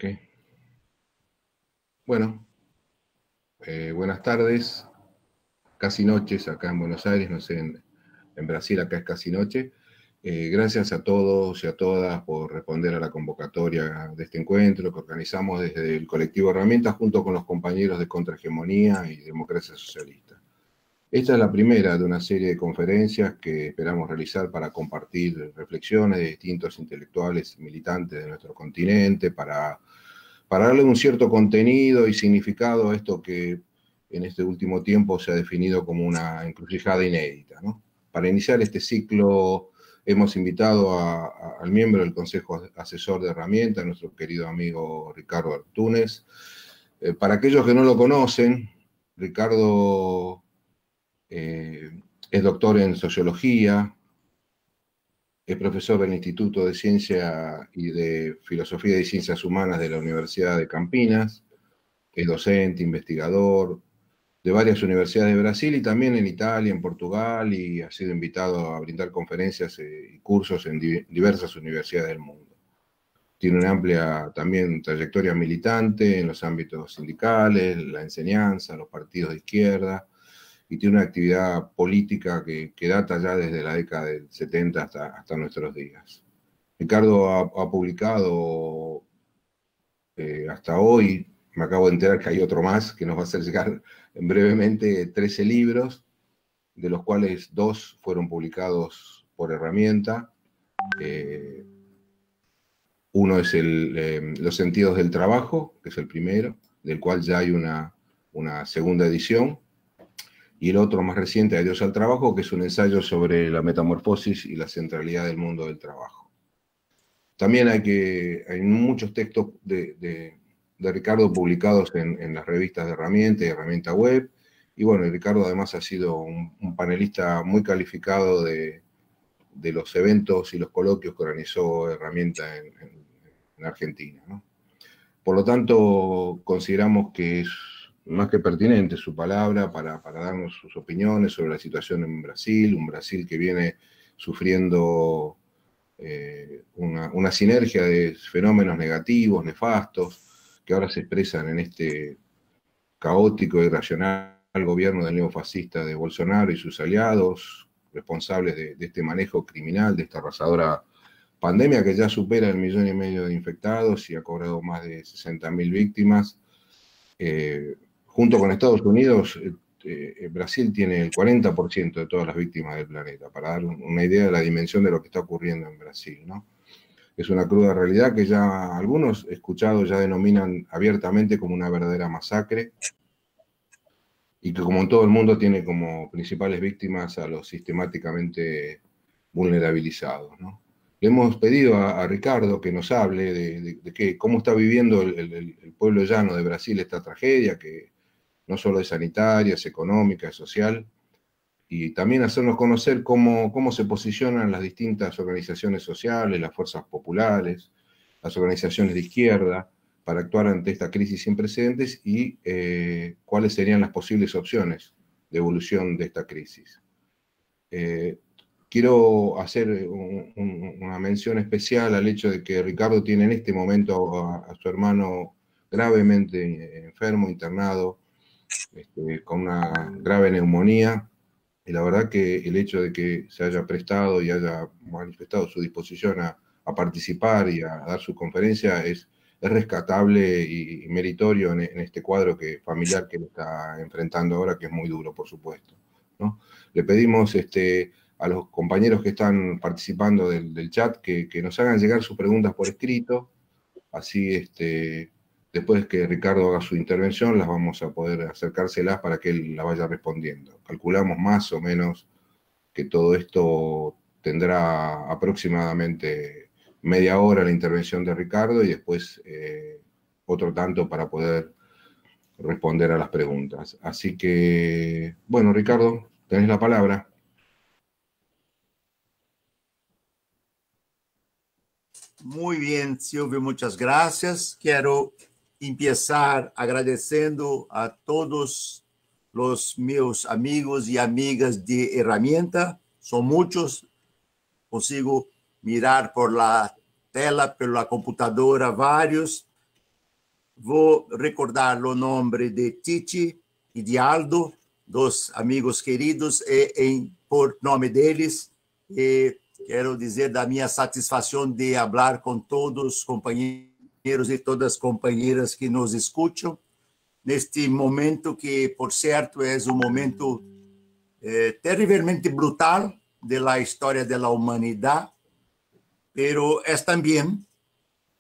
Ok. Bueno, buenas tardes, casi noches acá en Buenos Aires, no sé, en Brasil acá es casi noche. Gracias a todos y a todas por responder a la convocatoria de este encuentro que organizamos desde el colectivo Herramientas junto con los compañeros de Contrahegemonía y Democracia Socialista. Esta es la primera de una serie de conferencias que esperamos realizar para compartir reflexiones de distintos intelectuales y militantes de nuestro continente, para darle un cierto contenido y significado a esto que en este último tiempo se ha definido como una encrucijada inédita, ¿no? Para iniciar este ciclo hemos invitado al miembro del Consejo Asesor de Herramientas, nuestro querido amigo Ricardo Artúnez. Para aquellos que no lo conocen, Ricardo es doctor en Sociología, es profesor del Instituto de Ciencia y de Filosofía y Ciencias Humanas de la Universidad de Campinas, es docente, investigador de varias universidades de Brasil y también en Italia, en Portugal, y ha sido invitado a brindar conferencias y cursos en diversas universidades del mundo. Tiene una amplia también trayectoria militante en los ámbitos sindicales, la enseñanza, los partidos de izquierda, y tiene una actividad política que data ya desde la década del 70 hasta nuestros días. Ricardo ha publicado hasta hoy, me acabo de enterar que hay otro más que nos va a hacer llegar brevemente 13 libros, de los cuales 2 fueron publicados por Herramienta. Uno es Los sentidos del trabajo, que es el primero, del cual ya hay una segunda edición. Y el otro más reciente, Adiós al trabajo, que es un ensayo sobre la metamorfosis y la centralidad del mundo del trabajo. También hay muchos textos de Ricardo publicados en las revistas de Herramienta y Herramienta Web. Y bueno, Ricardo además ha sido un panelista muy calificado de los eventos y los coloquios que organizó Herramienta en Argentina, ¿no? Por lo tanto, consideramos que es más que pertinente su palabra para darnos sus opiniones sobre la situación en Brasil, un Brasil que viene sufriendo una sinergia de fenómenos negativos, nefastos, que ahora se expresan en este caótico e irracional gobierno del neofascista de Bolsonaro y sus aliados, responsables de este manejo criminal, de esta arrasadora pandemia que ya supera el 1,5 millones de infectados y ha cobrado más de 60.000 víctimas. Junto con Estados Unidos, Brasil tiene el 40% de todas las víctimas del planeta, para dar una idea de la dimensión de lo que está ocurriendo en Brasil, ¿no? Es una cruda realidad que ya algunos escuchados ya denominan abiertamente como una verdadera masacre, y que como en todo el mundo tiene como principales víctimas a los sistemáticamente vulnerabilizados, ¿no? Le hemos pedido a Ricardo que nos hable de cómo está viviendo el pueblo llano de Brasil esta tragedia, que no solo es sanitaria, es económica, es social, y también hacernos conocer cómo se posicionan las distintas organizaciones sociales, las fuerzas populares, las organizaciones de izquierda, para actuar ante esta crisis sin precedentes y cuáles serían las posibles opciones de evolución de esta crisis. Quiero hacer una mención especial al hecho de que Ricardo tiene en este momento a su hermano gravemente enfermo, internado, con una grave neumonía, y la verdad que el hecho de que se haya prestado y haya manifestado su disposición a participar y a dar su conferencia es rescatable y meritorio en este cuadro familiar que está enfrentando ahora, que es muy duro, por supuesto, ¿no? Le pedimos a los compañeros que están participando del chat que nos hagan llegar sus preguntas por escrito, así después que Ricardo haga su intervención las vamos a poder acercárselas para que él la vaya respondiendo. Calculamos más o menos que todo esto tendrá aproximadamente media hora la intervención de Ricardo y después otro tanto para poder responder a las preguntas. Así que, bueno, Ricardo, tenés la palabra. Muy bien, Silvio, muchas gracias. Quiero empezar agradeciendo a todos los meus amigos y amigas de Herramienta. Son muchos. Consigo mirar por la tela, por la computadora, varios. vou recordar o nome de Titi e de Aldo, dos amigos queridos, e por nome deles, quero dizer da minha satisfação de falar com todos os companheiros e todas as companheiras que nos escutam, neste momento que, por certo, é um momento terrivelmente brutal da história da humanidade, pero é também,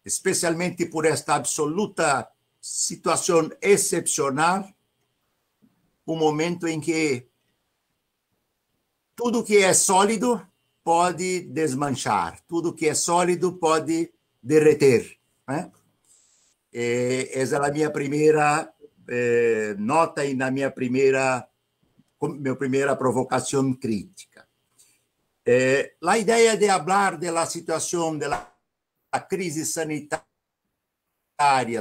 especialmente por esta absoluta situação excepcional, um momento em que tudo que é sólido pode desmanchar, tudo que é sólido pode derreter. Né? Essa é a minha primeira nota e na minha primeira provocação crítica. A ideia de falar da situação da crise sanitária,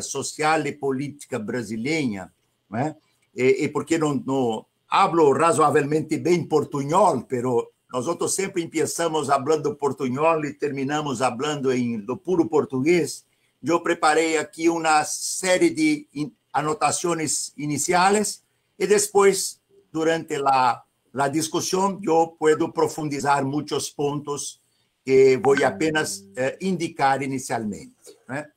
social e política brasileira, né? E porque não hablo razoavelmente bem portunhol, pero nós sempre começamos falando portunhol e terminamos falando em puro português. Eu preparei aqui uma série de anotações iniciais e depois, durante a discussão, eu posso profundizar muitos pontos que vou apenas indicar inicialmente. Né?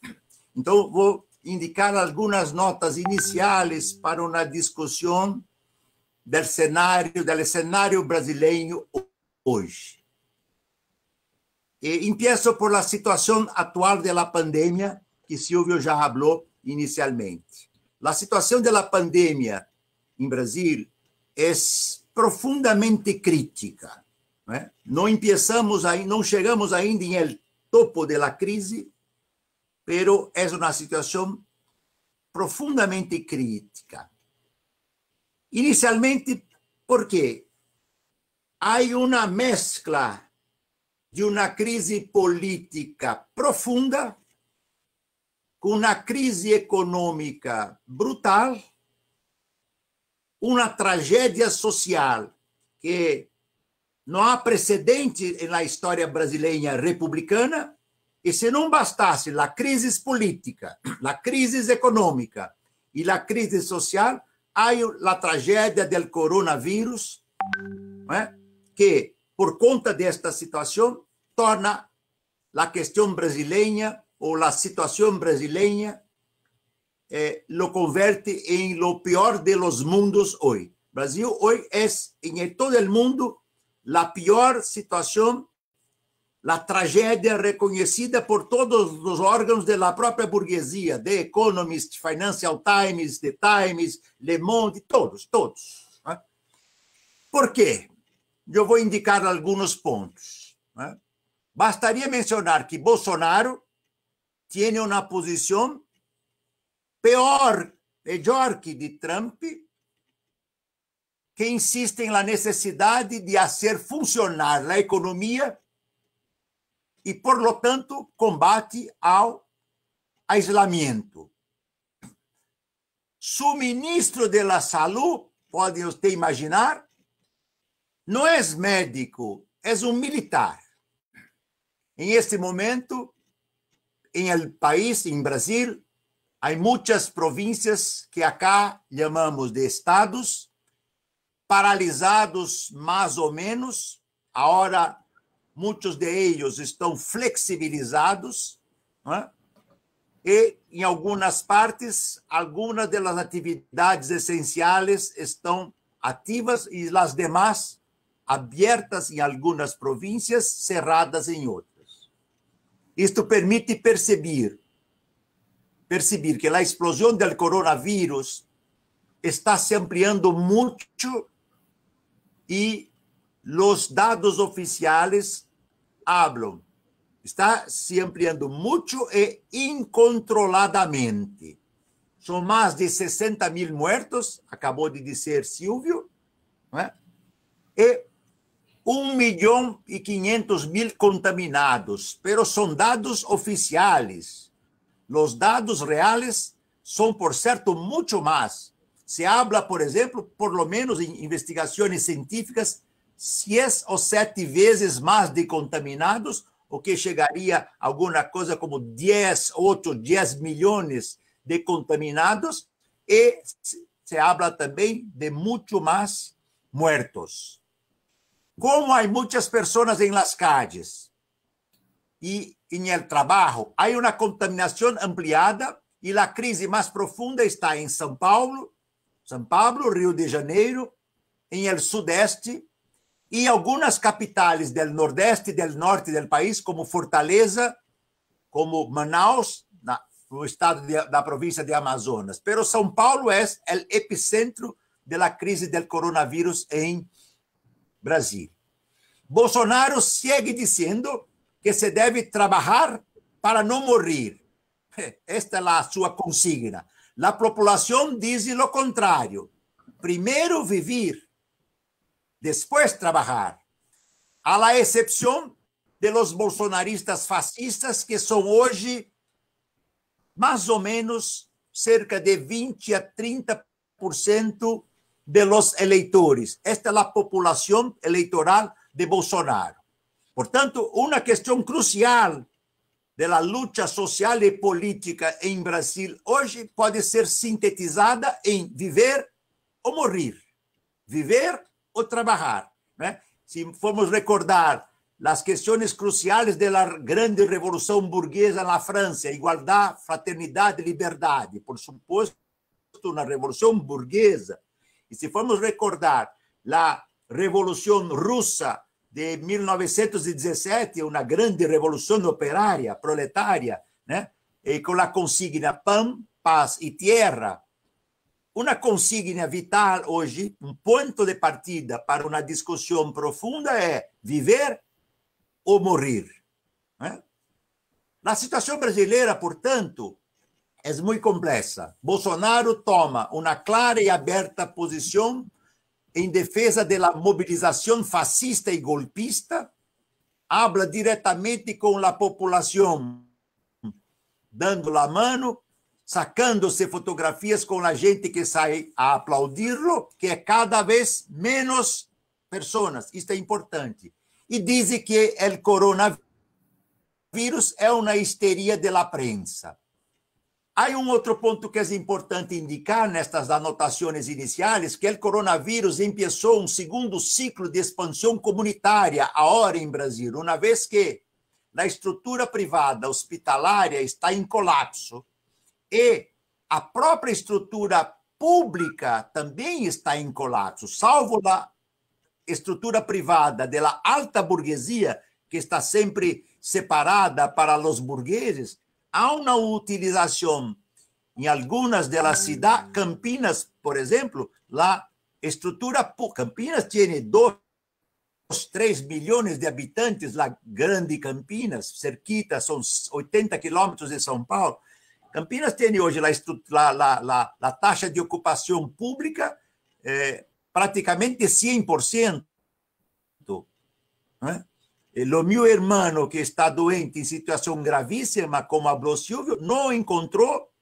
Então, vou indicar algumas notas iniciais para uma discussão do cenário brasileiro hoje. E começo por a situação atual da pandemia, que Silvio já falou inicialmente. A situação da pandemia em Brasil é profundamente crítica. Não chegamos ainda em topo da crise, pero é uma situação profundamente crítica. Inicialmente, porque há uma mescla de uma crise política profunda com uma crise econômica brutal, uma tragédia social que não há precedente na história brasileira republicana. E se não bastasse a crise política, a crise econômica e a crise social, há a tragédia do coronavírus, que, por conta desta situação, torna a questão brasileira ou a situação brasileira lo converte em lo pior de los mundos hoje. Brasil hoje é, em todo o mundo, a pior situação, a tragédia reconhecida por todos os órgãos da própria burguesia, The Economist, Financial Times, The Times, Le Monde, todos. Né? Por quê? Eu vou indicar alguns pontos. Né? Bastaria mencionar que Bolsonaro tem uma posição melhor que de Trump, que insiste na necessidade de fazer funcionar a economia e, por lo tanto, combate ao isolamento. Su ministro de la Salud, pode você imaginar, não é médico, é um militar. Em este momento, em el país, em Brasil, há muitas províncias que acá chamamos de estados, paralisados mais ou menos. Agora, muitos de eles estão flexibilizados, né? E, em algumas partes, algumas das atividades essenciais estão ativas e as demais abertas em algumas províncias, cerradas em outras. Isto permite perceber que a explosão do coronavírus está se ampliando muito e os dados oficiais hablam. Está se ampliando muito e incontroladamente. São mais de 60.000 mortos, acabou de dizer Silvio, né? E 1.500.000 contaminados, pero são dados oficiais. Os dados reais são, por certo, muito mais. Se habla, por exemplo, por lo menos em investigações científicas, 6 ou 7 vezes mais de contaminados, o que chegaria a alguma coisa como 10 milhões de contaminados e se habla também de muito mais muertos. Como há muitas pessoas em las calles e em el trabalho, há uma contaminação ampliada e a crise mais profunda está em São Paulo, Rio de Janeiro, em el sudeste e algumas capitais do nordeste e do norte do país, como Fortaleza, como Manaus, no estado da província de Amazonas. Pero São Paulo é o epicentro da crise do coronavírus em Brasil. Bolsonaro segue dizendo que se deve trabalhar para não morrer. Esta é a sua consigna. A população diz o contrário. Primeiro viver, depois trabalhar. A exceção de los bolsonaristas fascistas, que são hoje mais ou menos cerca de 20 a 30% de los eleitores. Esta é a população eleitoral de Bolsonaro. Portanto, uma questão crucial da luta social e política em Brasil hoje pode ser sintetizada em viver ou morrer, viver ou trabalhar. Né? Se formos recordar as questões cruciais da grande revolução burguesa na França, igualdade, fraternidade, liberdade, por suposto, na revolução burguesa. E se formos recordar a revolução russa de 1917, uma grande revolução operária, proletária, né? E com a consigna pão, paz e terra, uma consigna vital hoje, um ponto de partida para uma discussão profunda é viver ou morrer. Né? A situação brasileira, portanto, é muito complexa. Bolsonaro toma uma clara e aberta posição em defesa da mobilização fascista e golpista, habla diretamente com a população, dando a mão, sacando-se fotografias com a gente que sai a aplaudir-lo, que é cada vez menos pessoas. Isto é importante. E diz que o coronavírus é uma histeria da prensa. Há outro ponto que é importante indicar nestas anotações iniciais, que o coronavírus começou um segundo ciclo de expansão comunitária agora em Brasil, uma vez que a estrutura privada hospitalária está em colapso e a própria estrutura pública também está em colapso, salvo a estrutura privada da alta burguesia, que está sempre separada para os burgueses. Há uma utilização em algumas das cidades. Campinas, por exemplo, a estrutura. Campinas tem 2, 3 milhões de habitantes, a grande Campinas, cerquita, são 80 quilômetros de São Paulo. Campinas tem hoje a taxa de ocupação pública praticamente 100%. Né? O meu irmão, que está doente em situação gravíssima, como falou Silvio, não encontrou,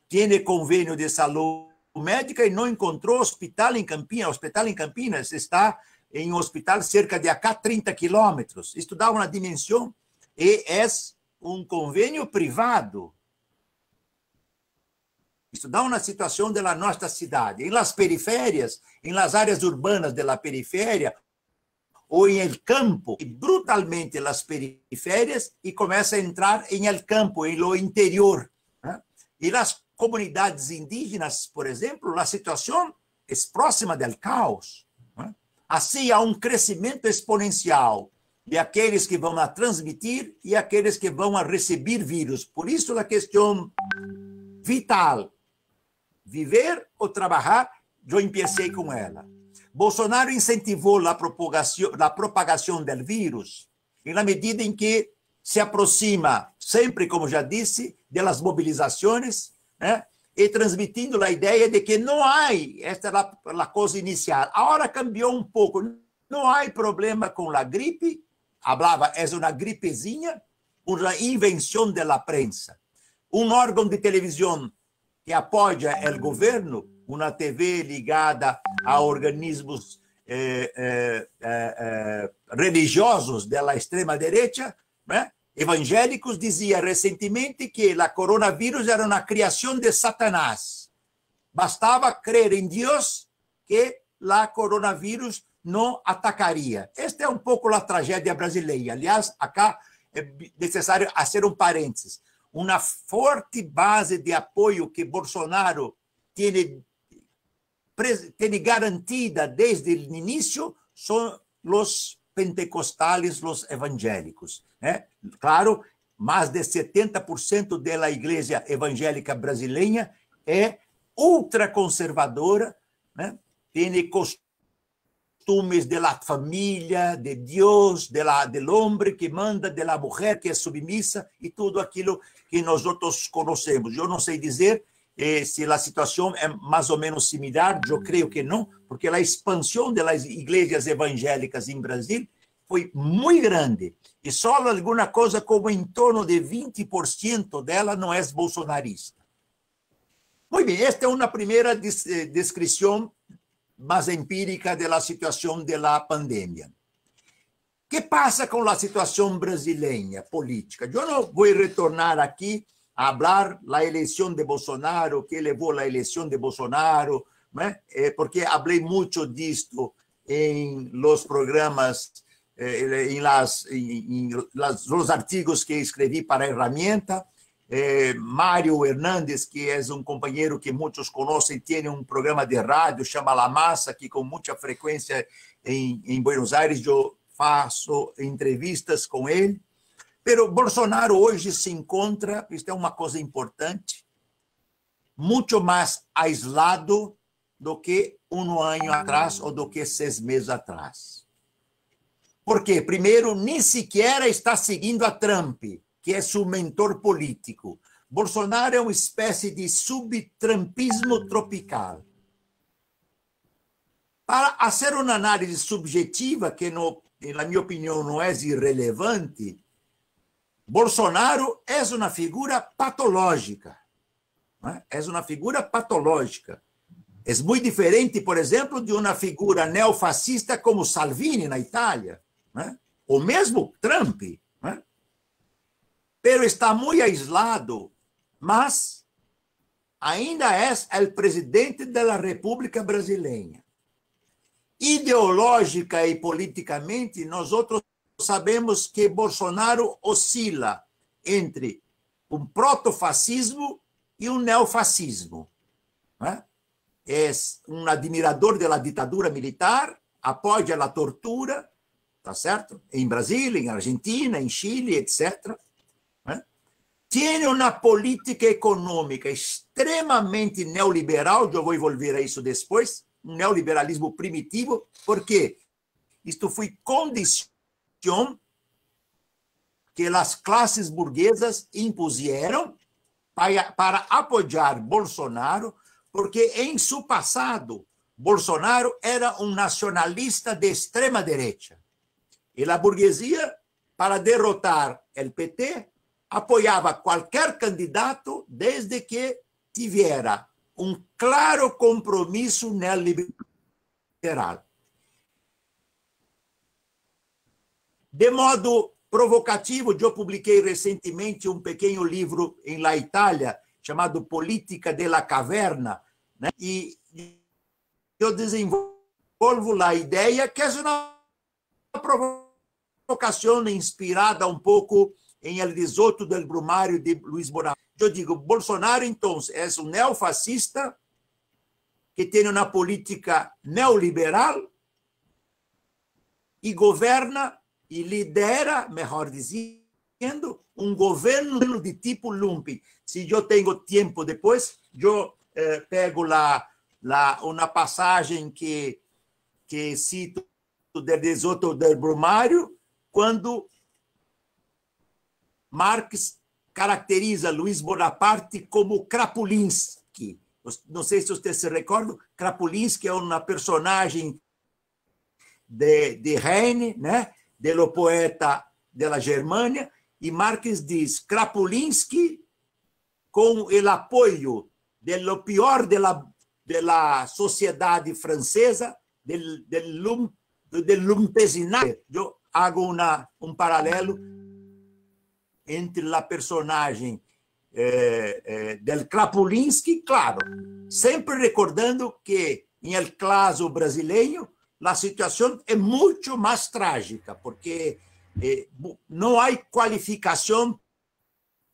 tem convênio de saúde médica e não encontrou hospital em Campinas. O hospital em Campinas está em um hospital cerca de acá 30 quilômetros. Isto dá uma dimensão e é um convênio privado. Isto dá uma situação da nossa cidade. Em las periférias, em las áreas urbanas da periferia, ou em el campo, brutalmente as periférias, e começa a entrar em el campo, em lo interior. Né? E as comunidades indígenas, por exemplo, a situação é próxima do caos. Né? Assim, há um crescimento exponencial de aqueles que vão a transmitir e aqueles que vão a receber vírus. Por isso, a questão vital, viver ou trabalhar, eu comecei com ela. Bolsonaro incentivou a propagação do vírus na medida em que se aproxima, sempre, como já disse, das mobilizações, né? E transmitindo a ideia de que não há, esta é a coisa inicial. Agora cambiou um pouco, não há problema com a gripe, falava, é uma gripezinha, uma invenção da prensa. Um órgão de televisão que apoia o governo, uma TV ligada a organismos religiosos da extrema-direita, né? evangélicos diziam recentemente que a coronavírus era uma criação de Satanás. Bastava crer em Deus que a coronavírus não atacaria. Esta é um pouco a tragédia brasileira. Aliás, acá é necessário fazer um parênteses. Uma forte base de apoio que Bolsonaro tem garantida desde o início são os pentecostales, os evangélicos. Né? Claro, mais de 70% da igreja evangélica brasileira é ultraconservadora, né? Tem costumes da família, de Deus, do homem que manda, da mulher que é submissa e tudo aquilo que nós outros conhecemos. Eu não sei dizer se a situação é mais ou menos similar, eu creio que não, porque a expansão das igrejas evangélicas em Brasil foi muito grande e só alguma coisa como em torno de 20% dela não é bolsonarista. Muito bem, esta é uma primeira descrição mais empírica da situação da pandemia. O que passa com a situação brasileira política? Eu não vou retornar aqui a falar da eleição de Bolsonaro, o que levou à eleição de Bolsonaro, né? Porque falei muito disto em los programas, em los artigos que escrevi para a Herramienta. Mário Hernandes, que é um companheiro que muitos conhecem, tem um programa de rádio, chama La Massa, que com muita frequência em Buenos Aires eu faço entrevistas com ele. Pero Bolsonaro hoje se encontra, isto é uma coisa importante, muito mais aislado do que um ano atrás ou do que 6 meses atrás. Por quê? Primeiro, nem sequer está seguindo a Trump, que é seu mentor político. Bolsonaro é uma espécie de subtrumpismo tropical. Para fazer uma análise subjetiva, que, na minha opinião, não é irrelevante, Bolsonaro é uma figura patológica. É uma figura patológica. É muito diferente, por exemplo, de uma figura neofascista como Salvini, na Itália, ou mesmo Trump. Pero está muito aislado, mas ainda é o presidente da República Brasileira. Ideológica e politicamente, nós outros sabemos que Bolsonaro oscila entre um protofascismo e um neofascismo. É um admirador da ditadura militar, apoia a tortura, tá certo? Em Brasília, em Argentina, em Chile, etc. Tem uma política econômica extremamente neoliberal, eu vou envolver a isso depois, um neoliberalismo primitivo, porque isto foi condição que as classes burguesas impuseram para apoiar Bolsonaro, porque em seu passado, Bolsonaro era um nacionalista de extrema-direita. E a burguesia, para derrotar o PT, apoiava qualquer candidato desde que tivesse um claro compromisso neoliberal. De modo provocativo, eu publiquei recentemente um pequeno livro em La Itália, chamado Política della Caverna, né? E eu desenvolvo a ideia que é uma provocação inspirada um pouco em El Risoto del Brumário de Luiz Bonaparte. Eu digo, Bolsonaro, então, é um neofascista que tem uma política neoliberal e governa e lidera, melhor dizendo, um governo de tipo lumpen. Se eu tenho tempo depois, eu pego uma passagem que cito del Risoto del Brumário, quando Marx caracteriza Luiz Bonaparte como Krapulinski. Não sei se você se recorda, Krapulinski é uma personagem de Heine, né? Do poeta da Germânia, e Marx diz Krapulinski, com o apoio do pior da sociedade francesa, do lumpesinato. Eu hago um paralelo entre a personagem del Krapulinski, claro, sempre recordando que, em el caso brasileiro, a situação é muito mais trágica, porque não há qualificação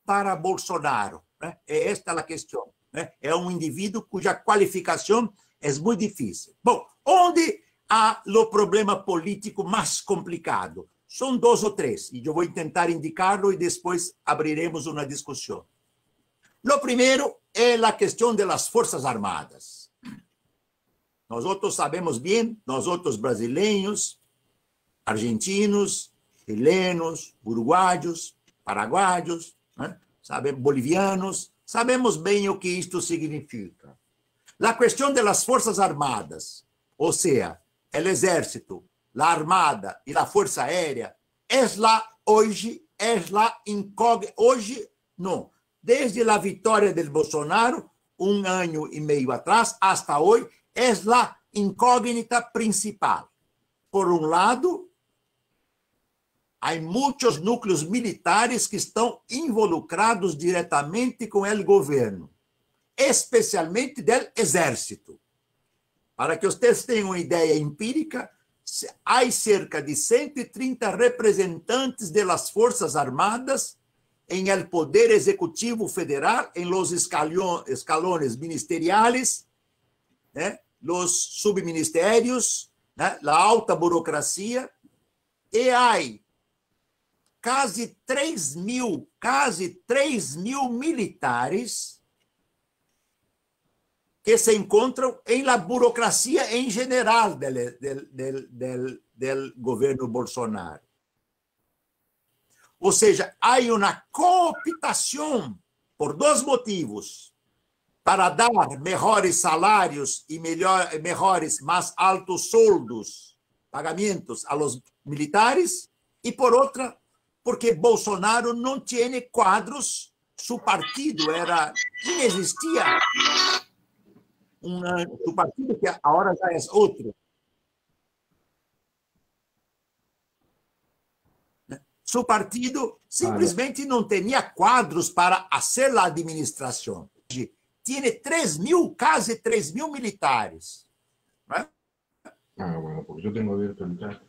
para Bolsonaro. Né? Esta é a questão. Né? É um indivíduo cuja qualificação é muito difícil. Bom, onde há o problema político mais complicado? São 2 ou 3, e eu vou tentar indicá-lo e depois abriremos uma discussão. O primeiro é a questão das Forças Armadas. Nós outros sabemos bem, nós outros brasileiros, argentinos, chilenos, uruguaios, paraguaios, né? Bolivianos, sabemos bem o que isto significa. A questão das Forças Armadas, ou seja, o Exército, a Armada e a Força Aérea, hoje, não, desde a vitória do Bolsonaro, 1 ano e meio atrás, hasta hoje, é a incógnita principal. Por um lado, há muitos núcleos militares que estão involucrados diretamente com o governo, especialmente do Exército. Para que vocês tenham uma ideia empírica, há cerca de 130 representantes das Forças Armadas em el Poder Executivo Federal, em los escalones ministeriales, né, los subministérios, né, a alta burocracia, e há quase 3 mil militares que se encontram em la burocracia em geral del governo Bolsonaro. Ou seja, há uma cooptação por 2 motivos: para dar melhores salários e melhores, mais altos soldos, pagamentos a los militares, e por outra, porque Bolsonaro não tinha quadros, seu partido não existia. Seu partido, que agora já é outro. Seu partido simplesmente não tinha quadros para fazer a administração. Tem 3 mil, quase 3 mil militares. Né? Bueno, porque eu tenho aberto o chat.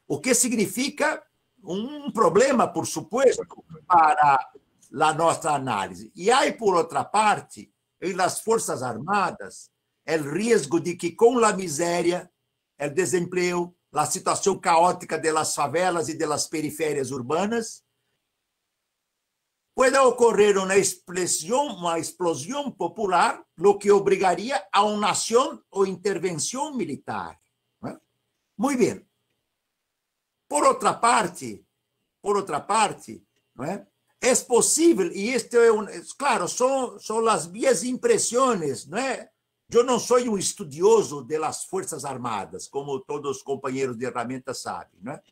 O que significa um problema, por supuesto, para a nossa análise. E aí, por outra parte, em las Forças Armadas, o risco de que, com a miséria, o desemprego, a situação caótica das favelas e das periférias urbanas, pueda ocorrer uma explosão popular, o que obrigaria a uma ação ou intervenção militar. Muito bem. Por outra parte, não é? É possível, e isto claro, são as minhas impressões, não é? Eu não sou um estudioso das Forças Armadas, como todos os companheiros de ferramentas sabem, não é?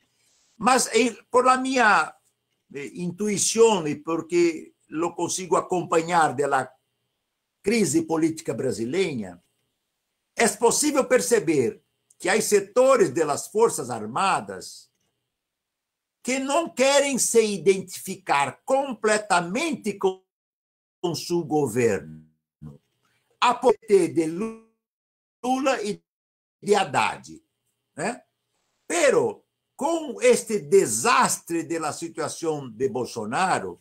Mas, por a minha intuição e porque eu consigo acompanhar da crise política brasileira, é possível perceber que há setores das Forças Armadas que não querem se identificar completamente com seu governo, a partir de Lula e de Haddad. Né? Pero, com este desastre da situação de Bolsonaro,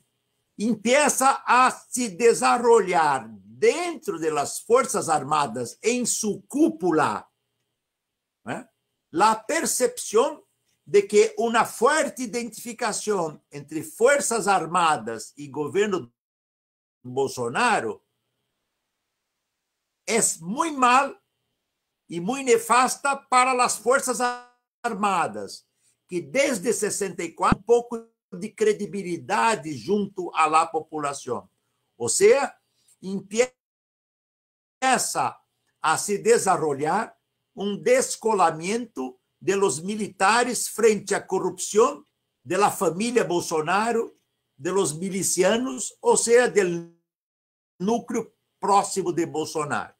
empieza a se desarrollar dentro das Forças Armadas, em sua cúpula, né? A percepção de que uma forte identificação entre Forças Armadas e governo Bolsonaro é muito mal e muito nefasta para as Forças Armadas, que desde 64 um pouco de credibilidade junto à população. Ou seja, empieza a se desarrollar um descolamento de los militares frente à corrupção de la família Bolsonaro, de los milicianos, ou seja, do núcleo próximo de Bolsonaro.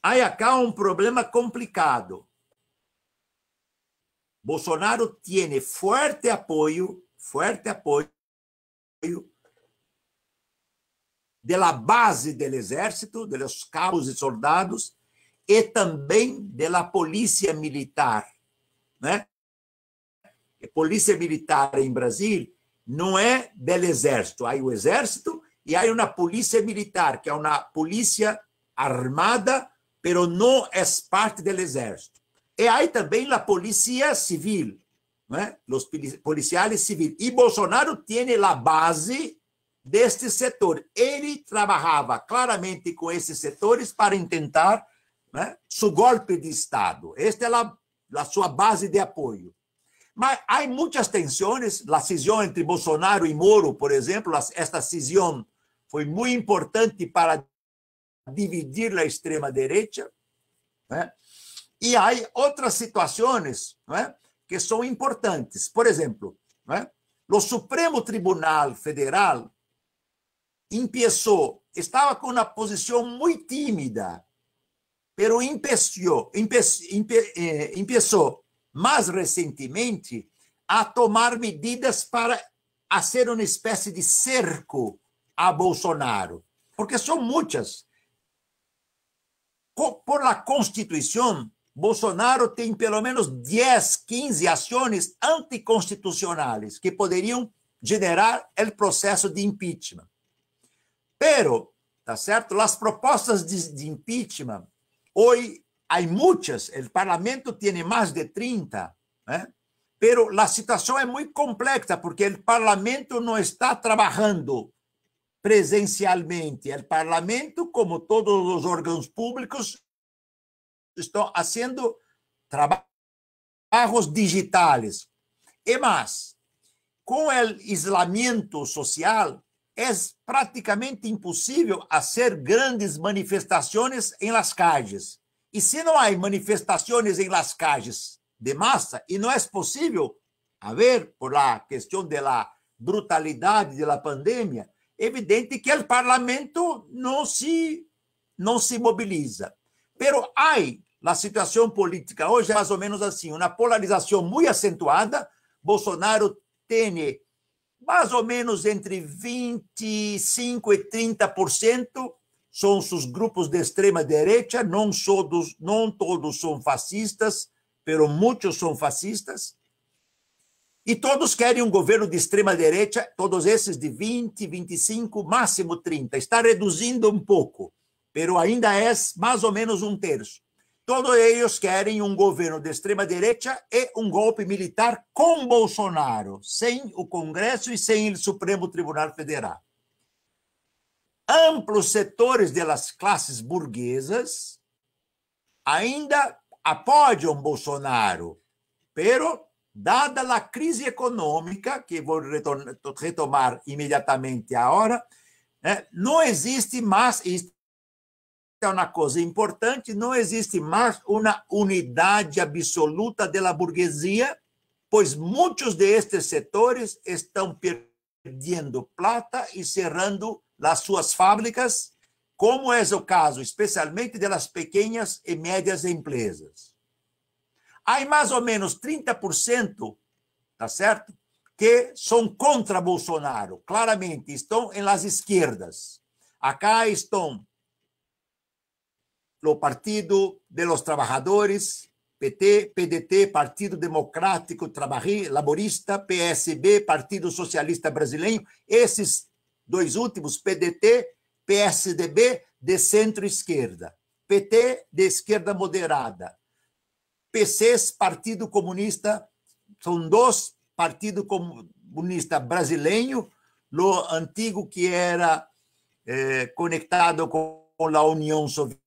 Há acá um problema complicado. Bolsonaro tem forte apoio da base do exército, dos cabos e soldados, e também da polícia militar, né? A polícia militar em Brasil não é do exército. Há o exército e há uma polícia militar, que é uma polícia armada, pero não é parte do exército. E há também a polícia civil, né? Os policiais civis. E Bolsonaro tem a base deste setor. Ele trabalhava claramente com esses setores para intentar, né, seu golpe de Estado. Esta é a sua base de apoio. Mas há muitas tensões. A cisão entre Bolsonaro e Moro, por exemplo, esta cisão foi muito importante para dividir a extrema-direita, né? E há outras situações, né, que são importantes. Por exemplo, né, o Supremo Tribunal Federal estava com uma posição muito tímida, pero começou mais recentemente a tomar medidas para fazer uma espécie de cerco a Bolsonaro, porque são muitas. Por la Constituição, Bolsonaro tem pelo menos 10, 15 ações anticonstitucionais que poderiam gerar o processo de impeachment. Pero, tá certo? As propostas de impeachment, hoje há muitas, o parlamento tem mais de 30, né? Pero a situação é muito complexa, porque o parlamento não está trabalhando presencialmente. O parlamento, como todos os órgãos públicos, estão fazendo trabalhos digitais. E mais, com o isolamento social, é praticamente impossível fazer grandes manifestações em las calles. E se não há manifestações em las calles de massa, e não é possível haver, por a questão da brutalidade da pandemia, é evidente que o parlamento não se mobiliza. Pero há a situação política hoje é mais ou menos assim, uma polarização muito acentuada. Bolsonaro tem mais ou menos entre 25% e 30% são os grupos de extrema-direita, não todos são fascistas, pero muitos são fascistas. E todos querem um governo de extrema-direita, todos esses de 20, 25, máximo 30. Está reduzindo um pouco, pero ainda é mais ou menos um terço. Todos eles querem um governo de extrema-direita e um golpe militar com Bolsonaro, sem o Congresso e sem o Supremo Tribunal Federal. Amplos setores das classes burguesas ainda apoiam Bolsonaro, pero dada a crise econômica, que vou retomar imediatamente agora, não existe mais, isso é uma coisa importante, não existe mais uma unidade absoluta da burguesia, pois muitos destes setores estão perdendo plata e cerrando as suas fábricas, como é o caso, especialmente das pequenas e médias empresas. Há mais ou menos 30%, tá certo? Que são contra Bolsonaro. Claramente, estão em las esquerdas. Acá estão o Partido de los Trabajadores, PT, PDT, Partido Democrático Laborista, PSB, Partido Socialista Brasileiro. Esses dois últimos, PDT, PSDB, de centro-esquerda. PT, de esquerda moderada. PCs, Partido Comunista, são dois Partido Comunista Brasileiro, o antigo que era conectado com a União Soviética,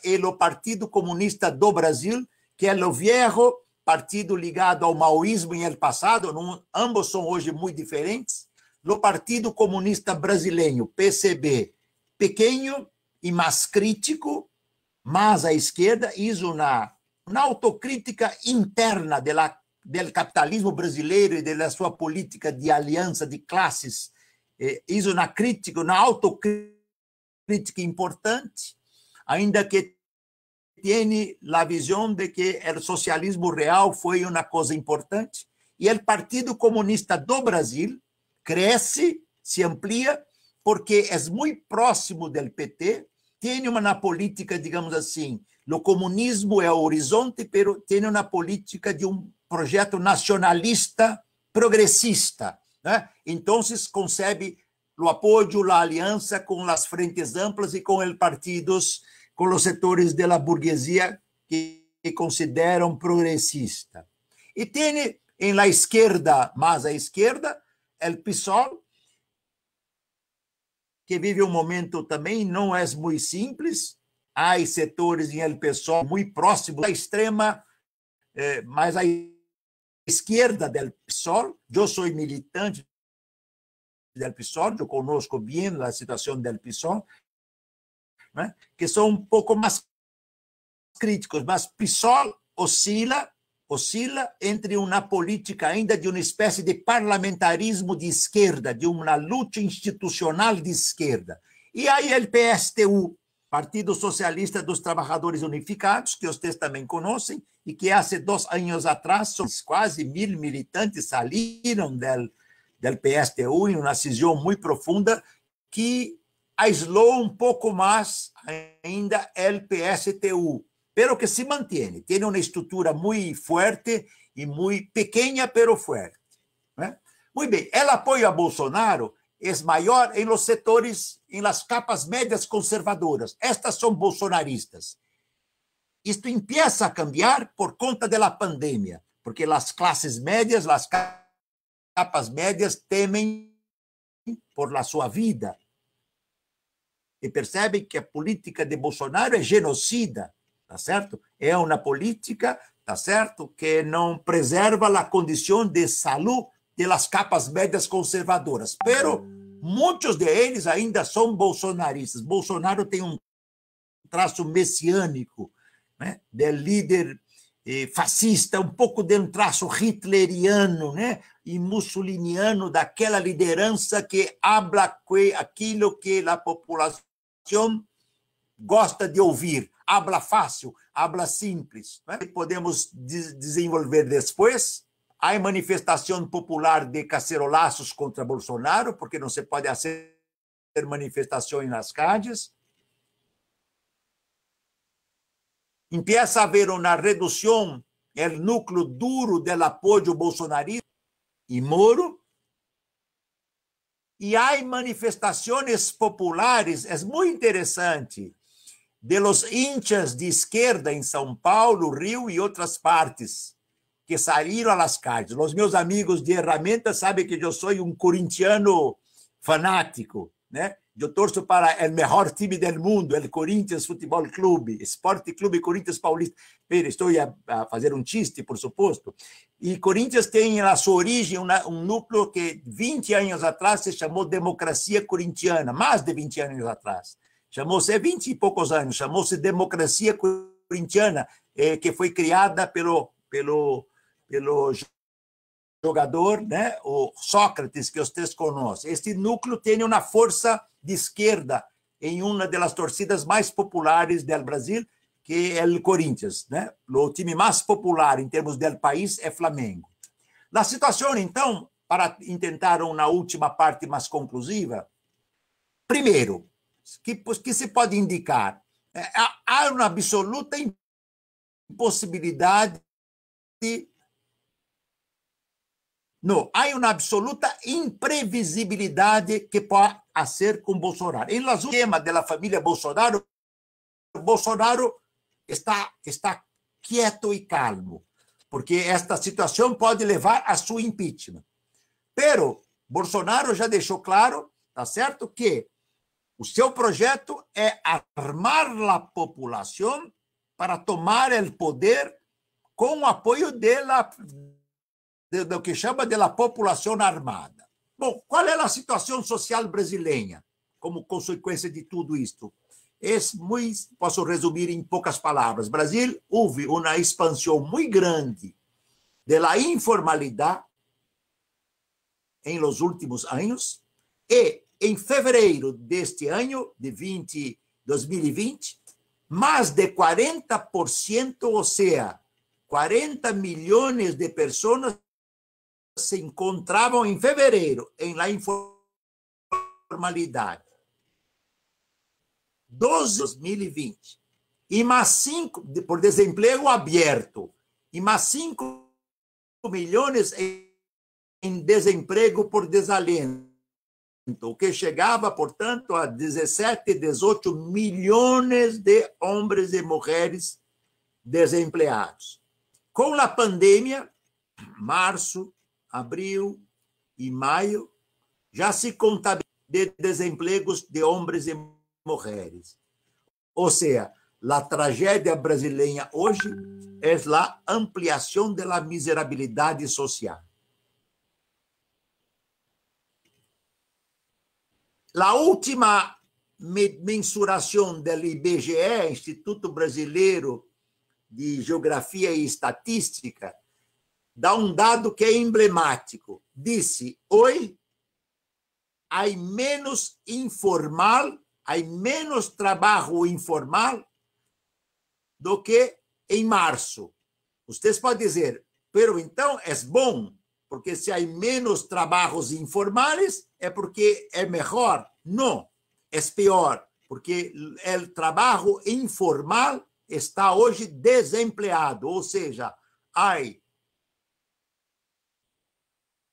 e o Partido Comunista do Brasil, que é o velho partido ligado ao maoísmo em el passado, ambos são hoje muito diferentes. O Partido Comunista Brasileiro, PCB, pequeno e mais crítico, mais à esquerda, isso uma autocrítica interna do capitalismo brasileiro e da sua política de aliança de classes. Isso uma crítica, uma autocrítica importante, ainda que tenha a visão de que o socialismo real foi uma coisa importante. E o Partido Comunista do Brasil cresce, se amplia, porque é muito próximo do PT, tem uma política, digamos assim, o comunismo é o horizonte, mas tem uma política de projeto nacionalista progressista, né? Então, concebe o apoio, a aliança com as frentes amplas e com os partidos, com os setores da burguesia que consideram progressista. E tem em la esquerda, mais à esquerda, o PSOL, que vive um momento também não é muito simples. Há setores em el PSOL muito próximos da extrema, mais à esquerda do PSOL. Eu sou militante do PSOL, eu conozco bem a situação do PSOL, né? Que são um pouco mais críticos, mas PSOL oscila entre uma política ainda de uma espécie de parlamentarismo de esquerda, de uma luta institucional de esquerda. E aí o PSTU, Partido Socialista dos Trabalhadores Unificados, que vocês também conhecem, e que há 2 anos atrás, quase 1.000 militantes saíram do PSTU em uma cisão muito profunda que aislou um pouco mais ainda o PSTU, pero que se mantém. Tem uma estrutura muito forte e muito pequena, pero forte. Né? Muito bem. O apoio a Bolsonaro é maior em los setores, em las capas médias conservadoras. Estas são bolsonaristas. Isto empieza a cambiar por conta da pandemia, porque as classes médias, as capas médias temem por la sua vida e percebem que a política de Bolsonaro é genocida, tá certo? É uma política, tá certo, que não preserva a condição de saúde das capas médias conservadoras. Pero muitos deles ainda são bolsonaristas. Bolsonaro tem um traço messiânico, né, de líder fascista, um pouco de um traço hitleriano, né, e mussoliniano, daquela liderança que habla aquilo que a população gosta de ouvir. Habla fácil, habla simples. Né? Podemos desenvolver depois. Há manifestação popular de cacerolaços contra Bolsonaro, porque não se pode fazer manifestações nas calles. Empieza a haver uma redução no núcleo duro do apoio bolsonarista e Moro. E há manifestações populares, é muito interessante, de los hinchas de esquerda em São Paulo, Rio e outras partes, que saíram às calles. Os meus amigos de Herramientas sabem que eu sou um corintiano fanático, né? Eu torço para o melhor time do mundo, o Corinthians Futebol Clube, Esporte Clube Corinthians Paulista. Estou a fazer um chiste, por suposto. E Corinthians tem a sua origem um núcleo que 20 anos atrás se chamou Democracia Corintiana, mais de 20 anos atrás. Chamou-se 20 e poucos anos, chamou-se Democracia Corintiana, que foi criada pelo jogador, né, o Sócrates, que vocês conhecem. Este núcleo tem uma força de esquerda em uma das torcidas mais populares do Brasil, que é o Corinthians, né? O time mais popular em termos do país é Flamengo. Na situação, então, para tentar uma última parte mais conclusiva, primeiro, que se pode indicar, há uma absoluta impossibilidade não, há uma absoluta imprevisibilidade que pode ser com Bolsonaro. Em la esquema da família Bolsonaro, Bolsonaro está quieto e calmo, porque esta situação pode levar a seu impeachment. Pero Bolsonaro já deixou claro, tá certo, que o seu projeto é armar a população para tomar o poder com o apoio do que chama de população armada. Bom, qual é a situação social brasileira como consequência de tudo isto? Posso resumir em poucas palavras. Brasil houve uma expansão muito grande da informalidade em los últimos anos e em fevereiro deste ano, de 2020, mais de 40%, ou seja, 40 milhões de pessoas se encontravam em fevereiro em la informalidade. 2020. E mais 5 por desemprego aberto. E mais 5 milhões em desemprego por desalento, o que chegava, portanto, a 17, 18 milhões de homens e mulheres desempregados. Com a pandemia, março, abril e maio, já se contabiliza de desempregos de homens e mulheres. Ou seja, a tragédia brasileira hoje é a ampliação da miserabilidade social. A última mensuração do IBGE, Instituto Brasileiro de Geografia e Estatística, dá um dado que é emblemático. Disse, hoje, há menos informal, há menos trabalho informal do que em março. Vocês podem dizer, pero então é bom, porque se há menos trabalhos informais, é porque é melhor. Não, é pior, porque o trabalho informal está hoje desempregado, ou seja, há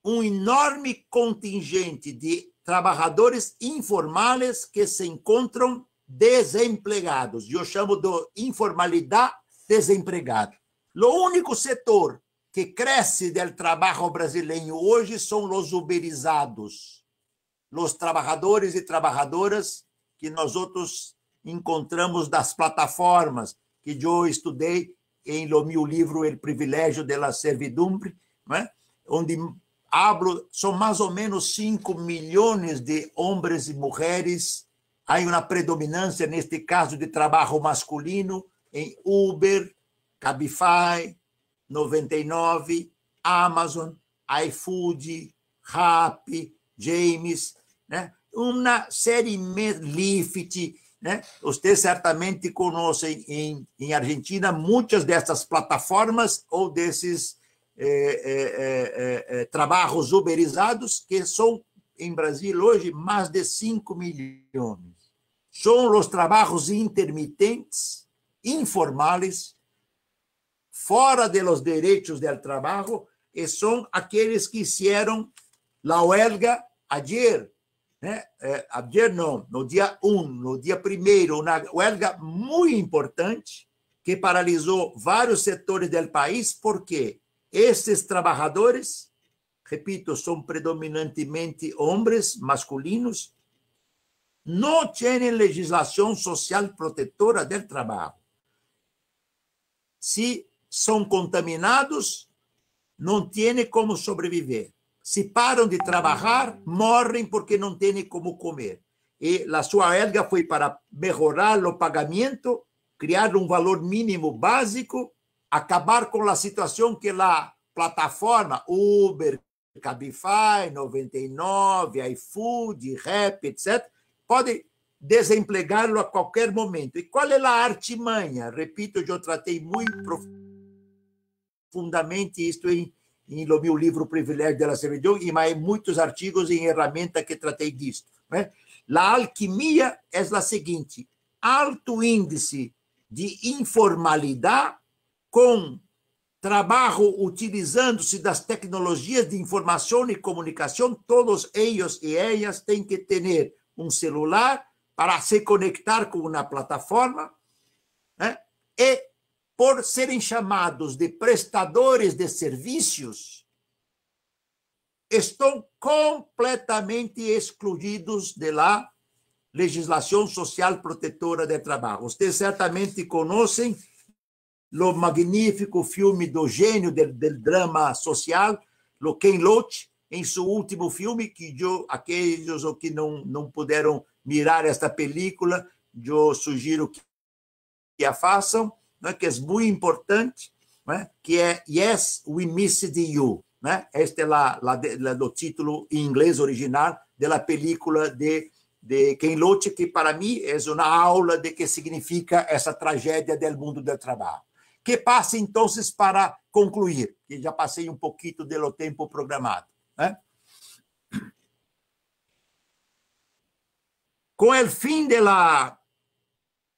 um enorme contingente de trabalhadores informais que se encontram desempregados. Eu chamo de informalidade desempregado. O único setor que cresce do trabalho brasileiro hoje são os uberizados, os trabalhadores e trabalhadoras que nós outros encontramos das plataformas que eu estudei em meu livro El Privilégio de la Servidumbre, né? Onde hablo, são mais ou menos 5 milhões de homens e mulheres. Há uma predominância, neste caso, de trabalho masculino em Uber, Cabify, 99, Amazon, iFood, Rappi, James, né? Uma série Lyft, né? Vocês certamente conhecem em Argentina muitas dessas plataformas ou desses trabalhos uberizados, que são, em Brasil, hoje, mais de 5 milhões. São os trabalhos intermitentes, informais, fora de los direitos do trabalho, e são aqueles que fizeram a huelga ayer, né? Ayer não, no dia 1, no dia 1º, uma huelga muito importante que paralisou vários setores do país, porque esses trabalhadores, repito, são predominantemente homens masculinos, não têm legislação social protetora do trabalho. Se são contaminados, não têm como sobreviver. Se param de trabalhar, morrem porque não têm como comer. E a sua huelga foi para melhorar o pagamento, criar um valor mínimo básico, acabar com a situação que a plataforma Uber, Cabify, 99, iFood, Rappi, etc., pode desempregá-lo a qualquer momento. E qual é a artimanha? Repito, eu tratei muito profundamente isto em meu livro Privilégio de la Servidão e mais muitos artigos em ferramenta que tratei disso. Né? A alquimia é a seguinte: alto índice de informalidade com trabalho utilizando-se das tecnologias de informação e comunicação. Todos eles e elas têm que ter um celular para se conectar com uma plataforma, né? E, por serem chamados de prestadores de serviços, estão completamente excluídos da legislação social protetora do trabalho. Vocês certamente conhecem o magnífico filme do gênio do drama social, o Ken Loach, em seu último filme, que aqueles que não puderam mirar esta película, eu sugiro que a façam, né, que é muito importante, né, que é Yes, We Missed You. Né? Este é o título em inglês original da película de Ken Loach, que para mim é uma aula de que significa essa tragédia do mundo do trabalho. que passa, então, para concluir, que já passei um pouquinho do tempo programado, né? Com o fim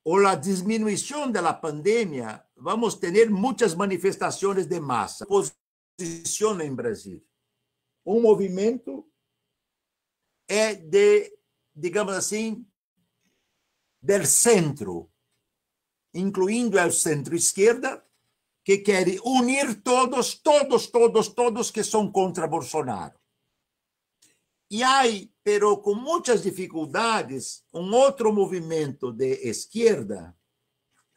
ou la disminuição da pandemia, vamos ter muitas manifestações de massa. Posição em Brasil. Um movimento é digamos assim, del centro, incluindo o centro-esquerda, que quer unir todos que são contra Bolsonaro. E há, pero com muitas dificuldades, um outro movimento de esquerda,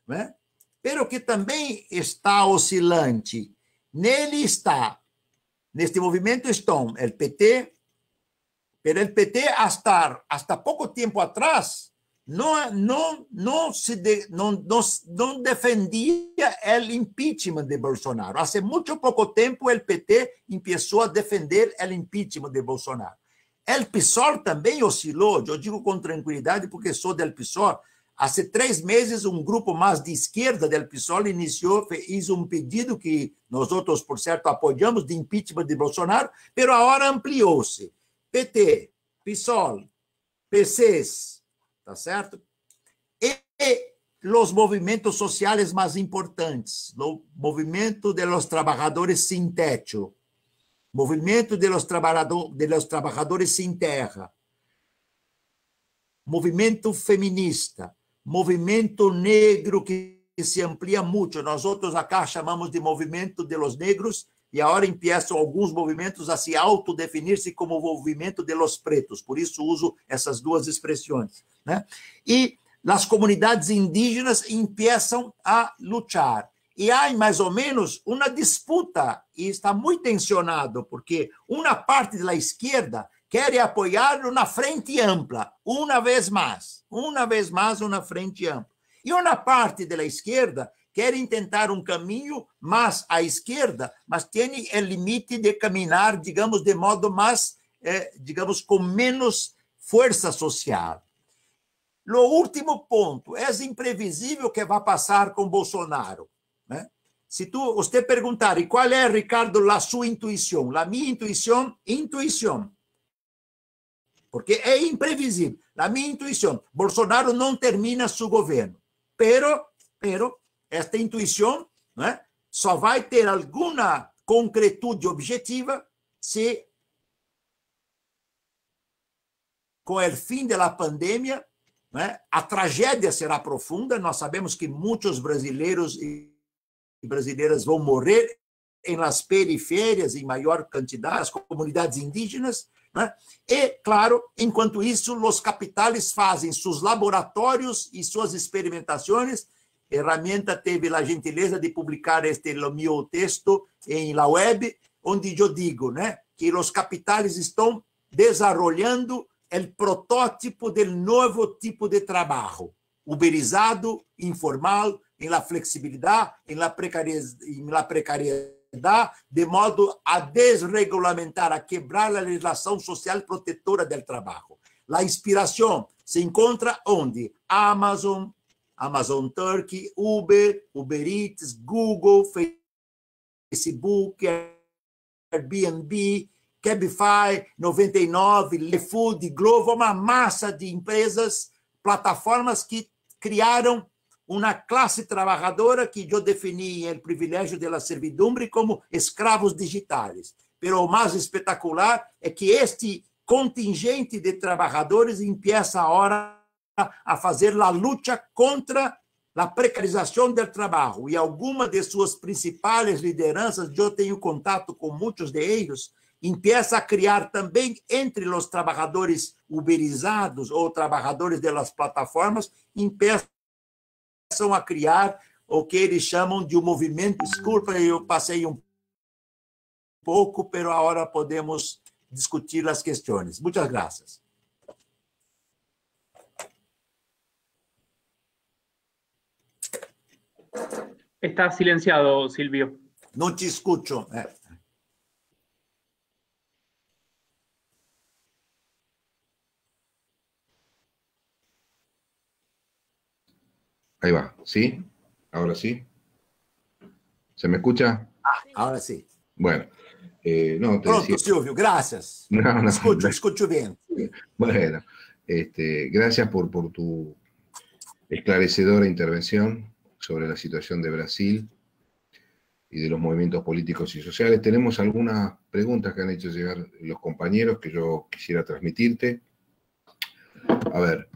né? Pero que também está oscilante. Neste movimento estão o PT, pero o PT hasta pouco tempo atrás não defendia o impeachment de Bolsonaro. Há muito pouco tempo o PT começou a defender o impeachment de Bolsonaro. O PSOL também oscilou, eu digo com tranquilidade porque sou del PSOL. Há 3 meses, um grupo mais de esquerda del PSOL fez um pedido que nós outros, por certo, apoiamos de impeachment de Bolsonaro, mas agora ampliou-se. PT, PSOL, PCs, tá certo? E os movimentos sociais mais importantes, o movimento de los trabalhadores sem techo, movimento de los trabalhadores sem terra, movimento feminista, movimento negro que se amplia muito. Nós outros acá chamamos de movimento de los negros, e agora começam alguns movimentos a se autodefinir-se como movimento de los pretos. Por isso uso essas duas expressões, né? E as comunidades indígenas começam a lutar. E há mais ou menos uma disputa, e está muito tensionado, porque uma parte da esquerda quer apoiar uma frente ampla, uma vez mais uma frente ampla. E uma parte da esquerda quer tentar um caminho mais à esquerda, mas tem o limite de caminhar, digamos, de modo mais, digamos, com menos força social. O último ponto, é imprevisível o que vai passar com Bolsonaro, né? Se você perguntar, e qual é, Ricardo, a sua intuição? A minha intuição, porque é imprevisível. A minha intuição, Bolsonaro não termina seu governo, pero esta intuição, né, só vai ter alguma concretude objetiva se, com o fim da pandemia, né, a tragédia será profunda. Nós sabemos que muitos brasileiros e brasileiras vão morrer em las periférias em maior quantidade, as comunidades indígenas, né? E, claro, enquanto isso, os capitais fazem seus laboratórios e suas experimentações. Herramienta teve a gentileza de publicar meu texto em la web, onde eu digo, né, que os capitais estão desenvolvendo o protótipo do novo tipo de trabalho, uberizado, informal, em la flexibilidade, em la precariedade, de modo a desregulamentar, a quebrar a legislação social protetora do trabalho. A inspiração se encontra onde? Amazon Turkey, Uber Eats, Google, Facebook, Airbnb, Cabify, 99, LeFood, Glovo, uma massa de empresas, plataformas que criaram uma classe trabalhadora que eu defini o privilégio da servidumbre como escravos digitais. Mas o mais espetacular é que este contingente de trabalhadores começa agora a fazer a luta contra a precarização do trabalho. E alguma de suas principais lideranças, eu tenho contato com muitos de eles, começa a criar também entre os trabalhadores uberizados ou trabalhadores das plataformas, começam a criar o que eles chamam de um movimento. Desculpa, eu passei um pouco, mas agora podemos discutir as questões. Muitas graças. Está silenciado, Silvio. Não te escucho. Ahí va, ¿sí? Ahora sí. ¿Se me escucha? Ahora sí. Bueno, no, te Pronto, decía... Silvio, gracias. No, Escucho bien. Bueno, gracias por tu esclarecedora intervención sobre la situación de Brasil y de los movimientos políticos y sociales. Tenemos algunas preguntas que han hecho llegar los compañeros que yo quisiera transmitirte. A ver,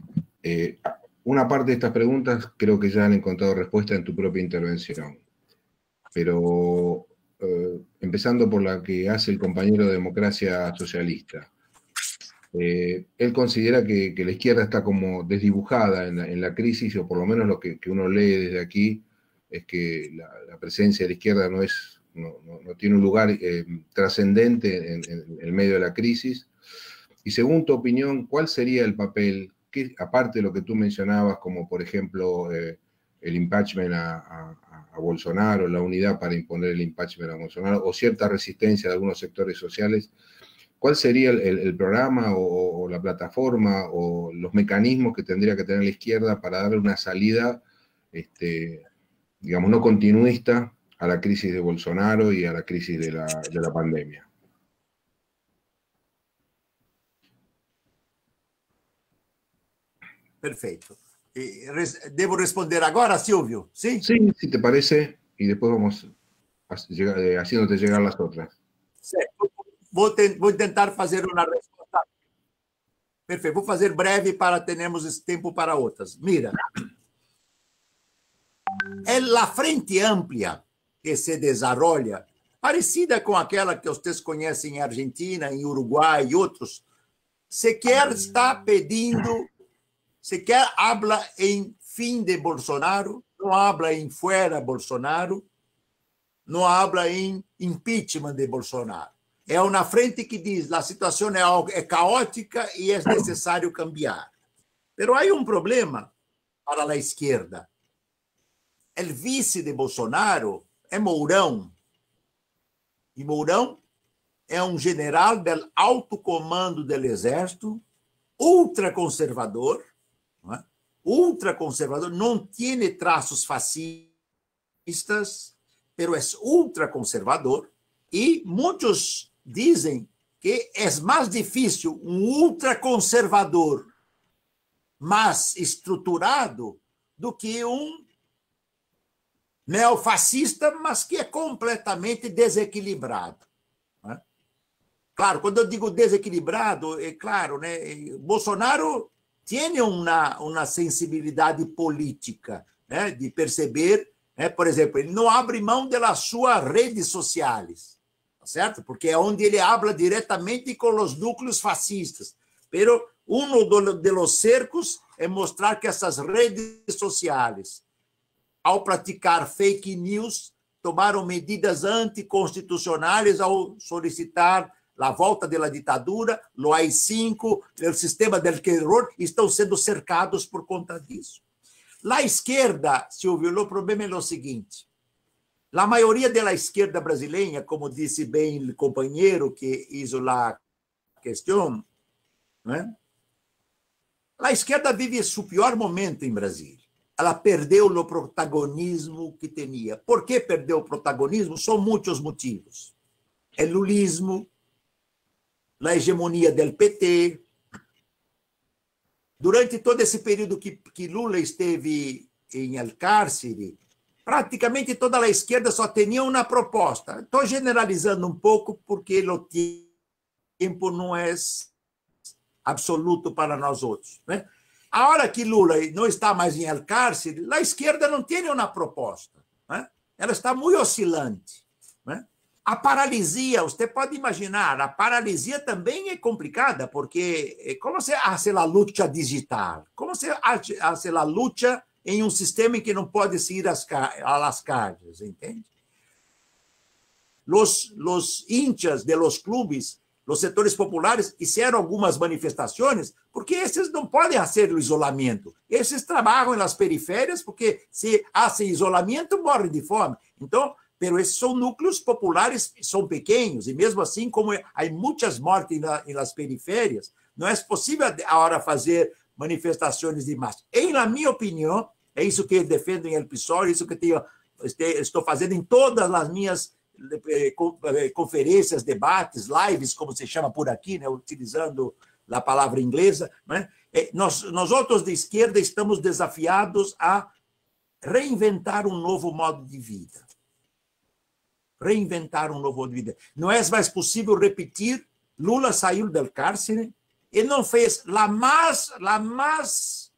una parte de estas preguntas creo que ya han encontrado respuesta en tu propia intervención, pero empezando por la que hace el compañero de Democracia Socialista. Él considera que la izquierda está como desdibujada en la crisis, o por lo menos lo que uno lee desde aquí es que la presencia de la izquierda no tiene un lugar trascendente en medio de la crisis. Y según tu opinión, ¿cuál sería el papel, aparte de lo que tú mencionabas, como por ejemplo el impeachment a Bolsonaro, la unidad para imponer el impeachment a Bolsonaro, o cierta resistencia de algunos sectores sociales? ¿Cuál sería el programa o la plataforma o los mecanismos que tendría que tener la izquierda para darle una salida, digamos, no continuista a la crisis de Bolsonaro y a la crisis de la pandemia? Perfeito. Devo responder agora, Silvio? Sim? Sí, si te parece, y después vamos haciéndote llegar las otras. Certo. Vou tentar fazer uma resposta. Perfeito. Vou fazer breve para termos esse tempo para outras. Mira, é a frente ampla que se desenvolve, parecida com aquela que vocês conhecem em Argentina, em Uruguai e outros, sequer está pedindo, sequer habla em fim de Bolsonaro, não habla em fuera Bolsonaro, não habla em impeachment de Bolsonaro. É uma frente que diz a situação é caótica e é necessário cambiar. Mas há um problema para a esquerda. O vice de Bolsonaro é Mourão. E Mourão é um general do alto comando do exército, ultraconservador, não tem traços fascistas, mas é ultraconservador, e muitos dizem que é mais difícil um ultraconservador mais estruturado do que um neofascista, mas que é completamente desequilibrado. Né? Claro, quando eu digo desequilibrado, é claro, né? Bolsonaro tem uma sensibilidade política, né? De perceber, né? Por exemplo, ele não abre mão das suas redes sociais, certo? Porque é onde ele habla diretamente com os núcleos fascistas. Pero de los cercos é mostrar que essas redes sociais, ao praticar fake news, tomaram medidas anticonstitucionais ao solicitar a volta da ditadura, o AI-5, o sistema del terror, estão sendo cercados por conta disso. A esquerda, Silvio, o problema é o seguinte: a maioria da esquerda brasileira, como disse bem o companheiro que hizo a questão, né? A esquerda vive seu pior momento em Brasília. Ela perdeu o protagonismo que tinha. Por que perdeu o protagonismo? São muitos motivos. É lulismo, a hegemonia do PT. Durante todo esse período que Lula esteve em el cárcere, praticamente toda a esquerda só tinha uma proposta. Estou generalizando um pouco porque o tempo não é absoluto para nós outros. Né? A hora que Lula não está mais em el cárcere, a esquerda não tem uma proposta. Né? Ela está muito oscilante. Né? A paralisia, você pode imaginar, a paralisia também é complicada, porque como se hace a luta digital? Como se hace a luta em um sistema em que não pode se ir às calles, entende? Los hinchas de los clubes, os setores populares, fizeram algumas manifestações, porque esses não podem fazer o isolamento. Esses trabalham nas periférias, porque se fazem isolamento, morrem de fome. Então, pero esses são núcleos populares, são pequenos, e mesmo assim, como há muitas mortes nas periférias, não é possível agora fazer manifestações de massa. Na minha opinião, é isso que defendo em El PSOL, isso que tenho estou fazendo em todas as minhas conferências, debates, lives, como se chama por aqui, né, utilizando a palavra inglesa, né? Nós outros de esquerda estamos desafiados a reinventar um novo modo de vida. Reinventar um novo modo de vida. Não é mais possível repetir, Lula saiu do cárcere e não fez a mais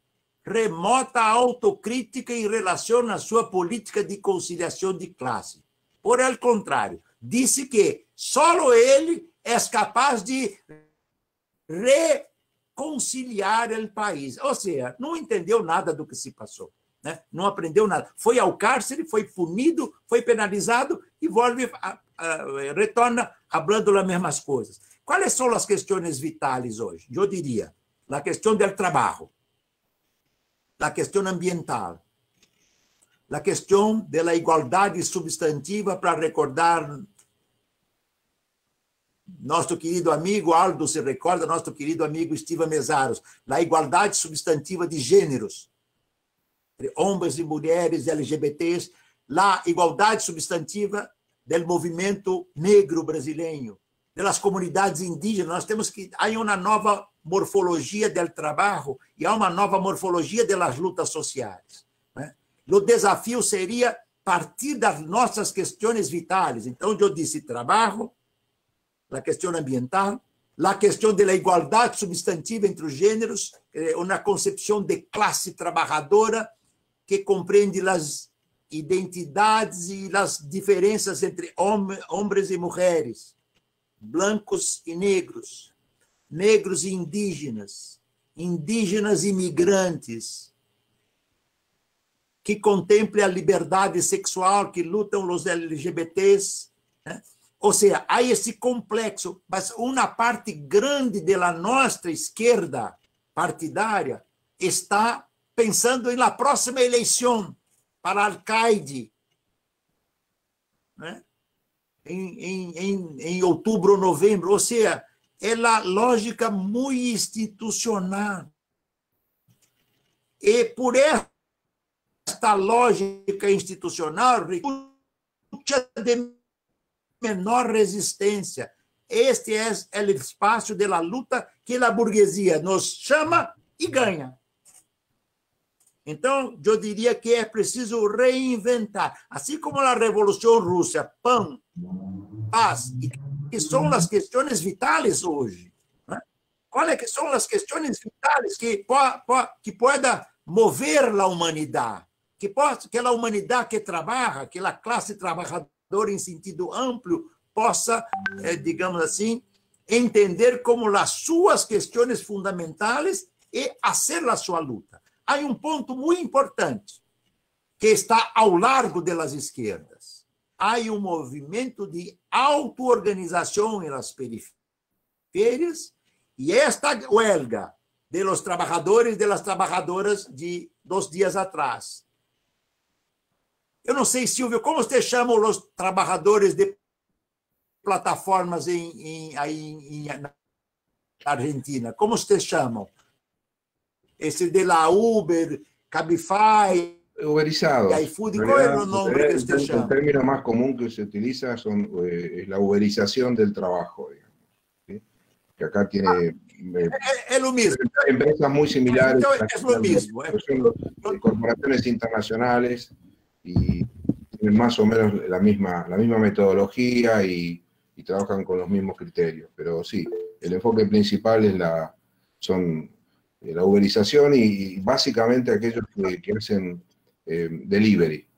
remota autocrítica em relação à sua política de conciliação de classe. Por el contrário, disse que só ele é capaz de reconciliar o país. Ou seja, não entendeu nada do que se passou, né? Não aprendeu nada. Foi ao cárcere, foi punido, foi penalizado e retorna falando as mesmas coisas. Quais são as questões vitais hoje? Eu diria, a questão do trabalho, a questão ambiental, a questão da igualdade substantiva, para recordar nosso querido amigo, Aldo se recorda, nosso querido amigo Steven Mesaros, a igualdade substantiva de gêneros, entre homens e mulheres, LGBTs, a igualdade substantiva do movimento negro brasileiro, das comunidades indígenas. Nós temos que... Há uma nova morfologia do trabalho e há uma nova morfologia das lutas sociais, né? O desafio seria partir das nossas questões vitais. Então, eu disse trabalho, a questão ambiental, a questão da igualdade substantiva entre os gêneros, uma concepção de classe trabalhadora que compreende as identidades e as diferenças entre homens e mulheres, brancos e negros, negros e indígenas, indígenas e imigrantes, que contemple a liberdade sexual, que lutam os LGBTs, né? Ou seja, há esse complexo, mas uma parte grande da nossa esquerda partidária está pensando na próxima eleição para alcaide, né? Em outubro ou novembro. Ou seja, é a lógica muito institucional. E por esta lógica institucional, de menor resistência. Este é o espaço da luta que a burguesia nos chama e ganha. Então, eu diria que é preciso reinventar. Assim como a Revolução Russa, pão, paz, que são as questões vitais hoje. Né? Quais que são as questões vitais que podem mover a humanidade? Que a humanidade que trabalha, que a classe trabalhadora em sentido amplo, possa, digamos assim, entender como as suas questões fundamentais e fazer a sua luta. Há um ponto muito importante que está ao largo das esquerdas. Há um movimento de auto-organização nas periferias e esta huelga de los trabalhadores e de las trabalhadoras de 2 dias atrás. Eu não sei, Silvio, como você chama os trabalhadores de plataformas na Argentina? Como vocês chamam? Esse de la Uber, Cabify, uberizados. iFood, ¿cuál es el nombre que usted llama? El término más común que se utiliza es la uberización del trabajo, digamos, ¿sí? Que acá tiene es lo mismo. Empresas muy similares. Es lo mismo. Son corporaciones internacionales y tienen más o menos la misma metodología y trabajan con los mismos criterios. Pero sí, el enfoque principal es la uberización y básicamente aquellos que hacen delivery.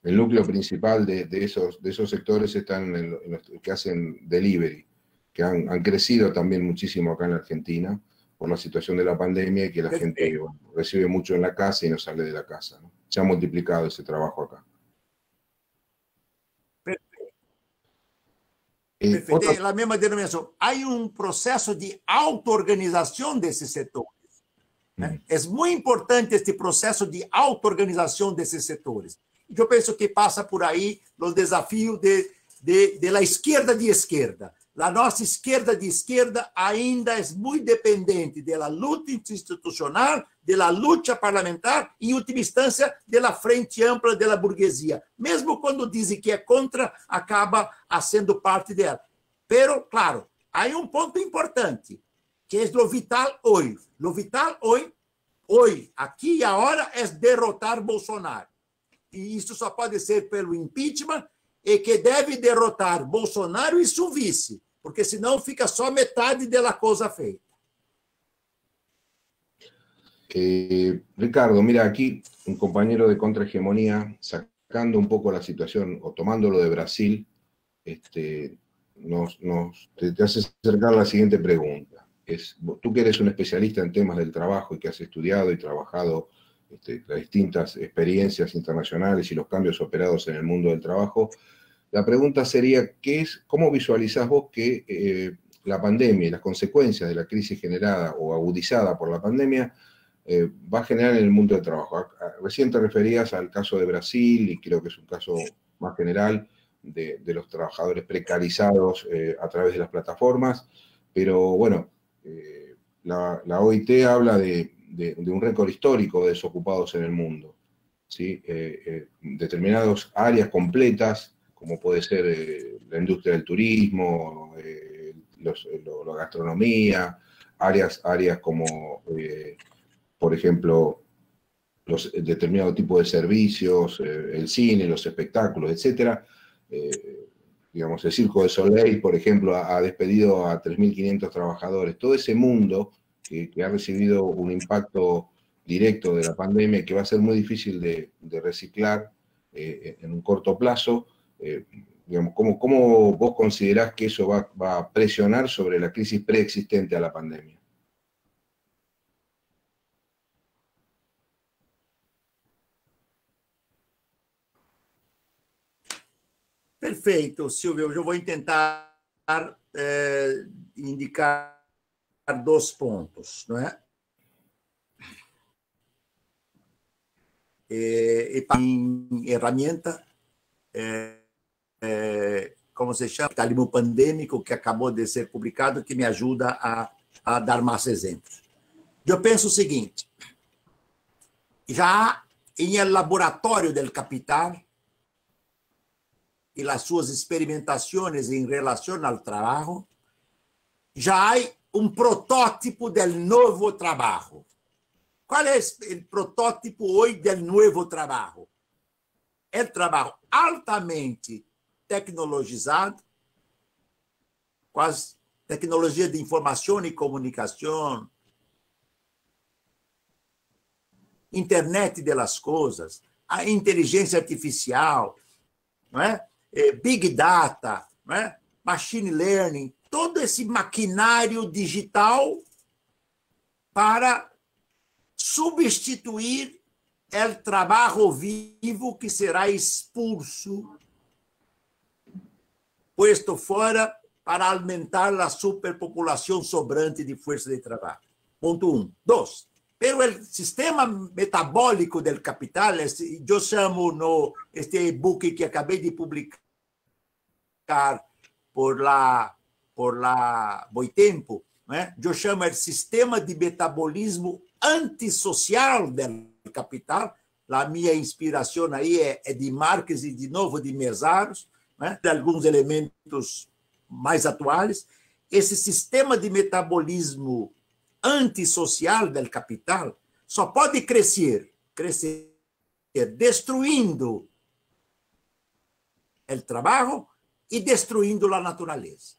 El núcleo principal de esos sectores están en los que hacen delivery, que han crecido también muchísimo acá en la Argentina por la situación de la pandemia y que la gente recibe mucho en la casa y no sale de la casa, ¿no? Se ha multiplicado ese trabajo acá. Perfeito. La mesma denominação. Há um processo de auto-organização desses setores. Né? É muito importante este processo de auto-organização desses setores. Eu penso que passa por aí o desafio da esquerda de esquerda. a nossa esquerda de esquerda ainda é muito dependente da luta institucional, da luta parlamentar e, em última instância, da frente ampla da burguesia. Mesmo quando dizem que é contra, acaba sendo parte dela. Pero, claro, há ponto importante, que é o vital hoje. O vital hoje, aqui e agora, é derrotar Bolsonaro. E isso só pode ser pelo impeachment, e que deve derrotar Bolsonaro e seu vice, porque senão fica só metade da coisa feita. Ricardo, mira, aquí un compañero de Contrahegemonía, sacando un poco la situación o tomándolo de Brasil, te hace acercar la siguiente pregunta. Tú que eres un especialista en temas del trabajo y que has estudiado y trabajado las distintas experiencias internacionales y los cambios operados en el mundo del trabajo, la pregunta sería, ¿cómo visualizás vos que la pandemia y las consecuencias de la crisis generada o agudizada por la pandemia va a generar en el mundo del trabajo? Recién te referías al caso de Brasil, y creo que es un caso más general de los trabajadores precarizados a través de las plataformas, pero bueno, la OIT habla de un récord histórico de desocupados en el mundo, ¿sí? Determinadas áreas completas, como puede ser la industria del turismo, la gastronomía, áreas como, por ejemplo, los determinados tipos de servicios, el cine, los espectáculos, etc. Digamos, el Circo de Soleil, por ejemplo, ha despedido a 3.500 trabajadores. Todo ese mundo que ha recibido un impacto directo de la pandemia y que va a ser muy difícil de reciclar en un corto plazo. Digamos, ¿cómo vos considerás que eso va a presionar sobre la crisis preexistente a la pandemia? Perfeito, Silvio. Eu vou tentar indicar 2 pontos, não é? Em ferramenta, como se chama, capitalismo pandêmico, que acabou de ser publicado, que me ajuda a dar mais exemplos. Eu penso o seguinte: já em el laboratório del capital e as suas experimentações em relação ao trabalho, já há protótipo del novo trabalho. Qual é o protótipo hoje del novo trabalho? É o trabalho altamente tecnologizado, com as tecnologias de informação e comunicação, internet das coisas, a inteligência artificial, não é? Big Data, não é? Machine Learning, todo esse maquinário digital para substituir o trabalho vivo que será expulso, posto fora para aumentar a superpopulação sobrante de força de trabalho. Ponto 1. 2. Pero o sistema metabólico do capital, eu chamo este e-book que acabei de publicar por la Boitempo, né? Eu chamo de sistema de metabolismo antissocial do capital. A minha inspiração aí é de Marx e, de novo, de Mesaros, né? De alguns elementos mais atuais. Esse sistema de metabolismo antissocial do capital só pode crescer destruindo o trabalho e destruindo a natureza.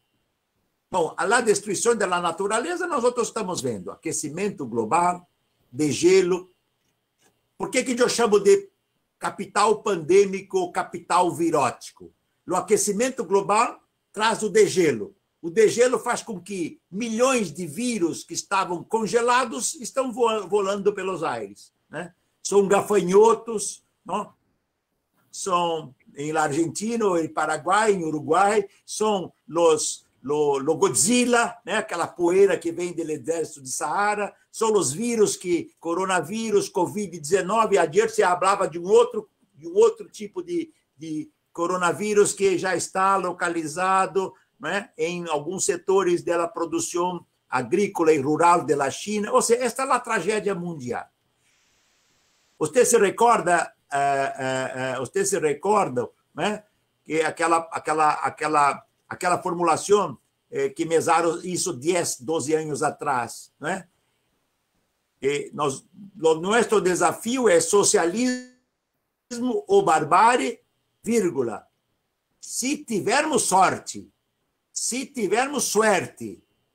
Bom, a destruição da natureza nós estamos vendo aquecimento global, degelo. Por que eu chamo de capital pandêmico, capital virótico? O aquecimento global traz o degelo. O degelo faz com que milhões de vírus que estavam congelados estão volando pelos ares, né? São gafanhotos, não? São em Argentina, em Paraguai, em Uruguai, são lo Godzilla, né? Aquela poeira que vem do exército de Saara, são os vírus coronavírus, Covid-19, ayer se falava de um outro tipo de coronavírus que já está localizado né, em alguns setores da produção agrícola e rural da China. Ou seja, esta é a tragédia mundial. Você se recorda, né, que aquela formulação que Mesaro hizo 10, 12 anos atrás, né? Nosso desafio é socialismo ou barbárie, vírgula. Se tivermos sorte,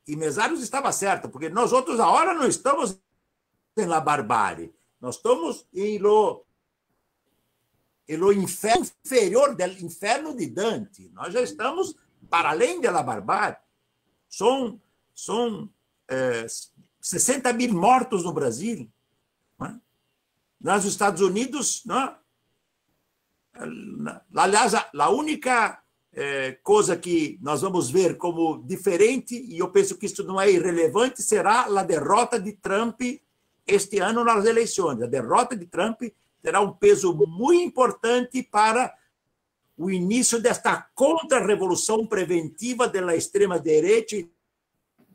e Mesaro estava certo, porque nós outros agora não estamos na barbárie, nós estamos no inferno inferior do inferno de Dante, nós já estamos para além da barbárie. São 60 mil mortos no Brasil. Né? Nos Estados Unidos, né? Aliás, a única coisa que nós vamos ver como diferente, e eu penso que isso não é irrelevante, será a derrota de Trump este ano nas eleições. A derrota de Trump terá um peso muito importante para o início desta contra-revolução preventiva da extrema-direita e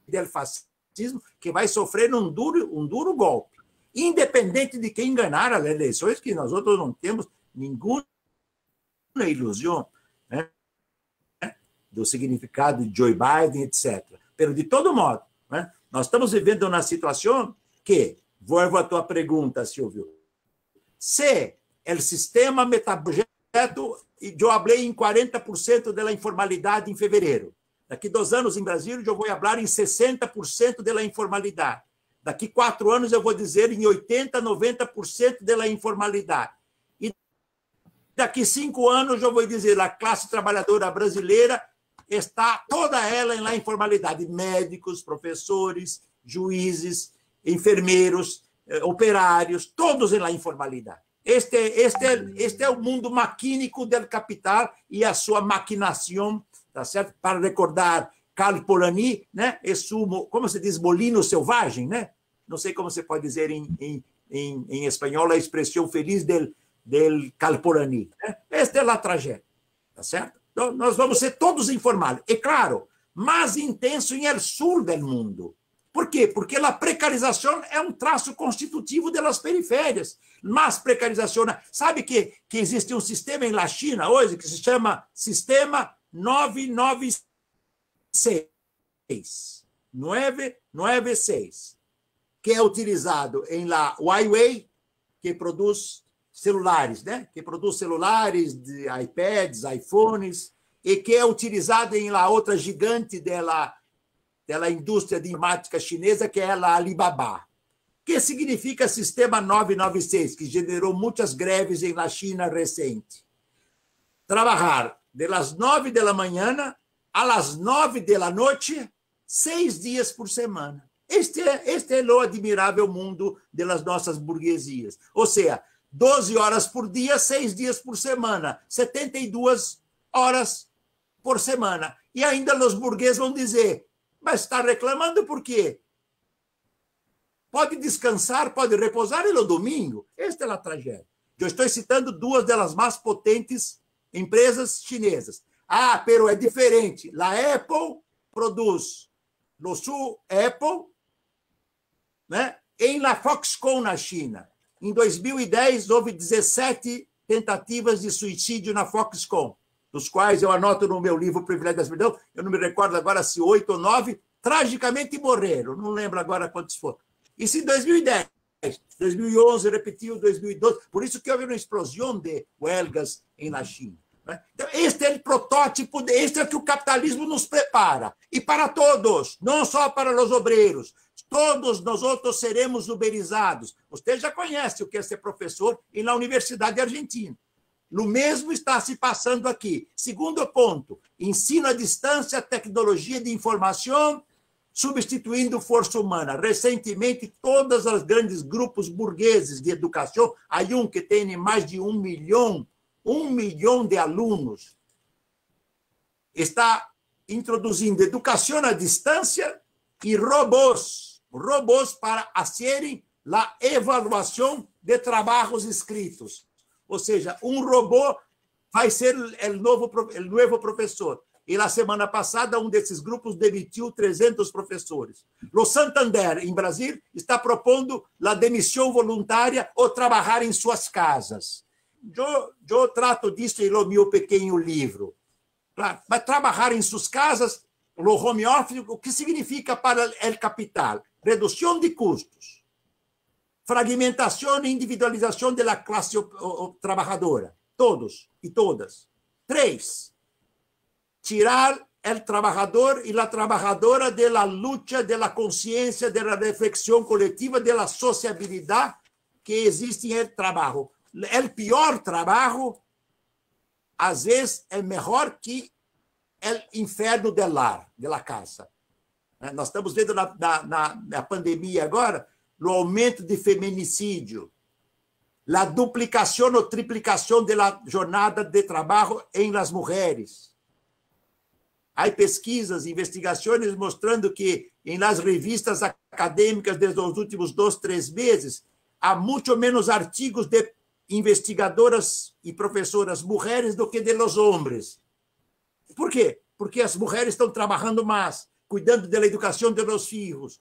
do fascismo, que vai sofrer um duro golpe. Independente de quem ganhar as eleições, que nós outros não temos nenhuma ilusão, né, do significado de Joe Biden, etc. Mas, de todo modo, né, nós estamos vivendo uma situação que, volto à tua pergunta, Silvio, se o sistema metabolizado, eu falei em 40% da informalidade em fevereiro. Daqui 2 anos, em Brasil, eu vou falar em 60% da informalidade. Daqui 4 anos, eu vou dizer em 80%, 90% da informalidade. E daqui 5 anos, eu vou dizer a classe trabalhadora brasileira está toda ela na informalidade. Médicos, professores, juízes, enfermeiros, operários, todos na informalidade. Este é o mundo maquínico do capital e a sua maquinação, tá certo? Para recordar Karl Polanyi, né? Como se diz, molino selvagem, né? Não sei como você pode dizer em espanhol a expressão feliz del Karl Polanyi. Né? Esta é a tragédia, tá certo? Então, nós vamos ser todos informais. E, claro, mais intenso em el sul do mundo. Por quê? Porque a precarização é um traço constitutivo das periférias. Mais precarização. Sabe que existe um sistema na China hoje que se chama Sistema 996, que é utilizado em la Huawei, que produz celulares, né? Que produz celulares, de iPads, iPhones, e que é utilizado em la outra gigante da indústria de informática chinesa, que é a Alibaba. Que significa Sistema 996, que gerou muitas greves na China recente? Trabalhar das 9 da manhã às 9 da noite, 6 dias por semana. Este é o admirável mundo das nossas burguesias. Ou seja, 12 horas por dia, 6 dias por semana, 72 horas por semana. E ainda os burgueses vão dizer, mas está reclamando por quê? Pode descansar, pode repousar no domingo. Esta é a tragédia. Eu estou citando 2 das mais potentes empresas chinesas. Ah, pero é diferente. A Apple produz no sul Apple, né? Em la Foxconn, na China. Em 2010, houve 17 tentativas de suicídio na Foxconn, dos quais eu anoto no meu livro Privilégio da Escravidão, eu não me recordo agora se 8 ou 9, tragicamente morreram, não lembro agora quantos foram. Isso em 2010. 2011, repetiu 2012, por isso que houve uma explosão de huelgas na China. Né? Então, este é o protótipo, este é o que o capitalismo nos prepara. E para todos, não só para os obreiros, todos nós outros seremos uberizados. Você já conhece o que é ser professor na Universidade Argentina. O mesmo está se passando aqui. Segundo ponto, ensino à distância, tecnologia de informação, substituindo força humana. Recentemente, todos os grandes grupos burgueses de educação, há um que tem mais de 1 milhão de alunos, está introduzindo educação à distância e robôs para fazerem a avaliação de trabalhos escritos. Ou seja, um robô vai ser o novo professor. e na semana passada um desses grupos demitiu 300 professores. O Santander, em Brasil, está propondo a demissão voluntária ou trabalhar em suas casas. Eu trato disso no meu pequeno livro. Mas trabalhar em suas casas, no home office, o que significa para o capital? Redução de custos, fragmentação e individualização da classe trabalhadora, todos e todas. 3, tirar o trabalhador e a trabalhadora da luta, da consciência, da reflexão coletiva, da sociabilidade que existe no trabalho. O pior trabalho, às vezes, é melhor que o inferno do lar, da casa. Nós estamos vendo na pandemia agora o aumento de feminicídio, a duplicação ou triplicação da jornada de trabalho em las mulheres. Há pesquisas, investigações mostrando que em las revistas acadêmicas desde os últimos 2, 3 meses há muito menos artigos de investigadoras e professoras mulheres do que de los homens. Por quê? Porque as mulheres estão trabalhando mais, cuidando da educação de los filhos,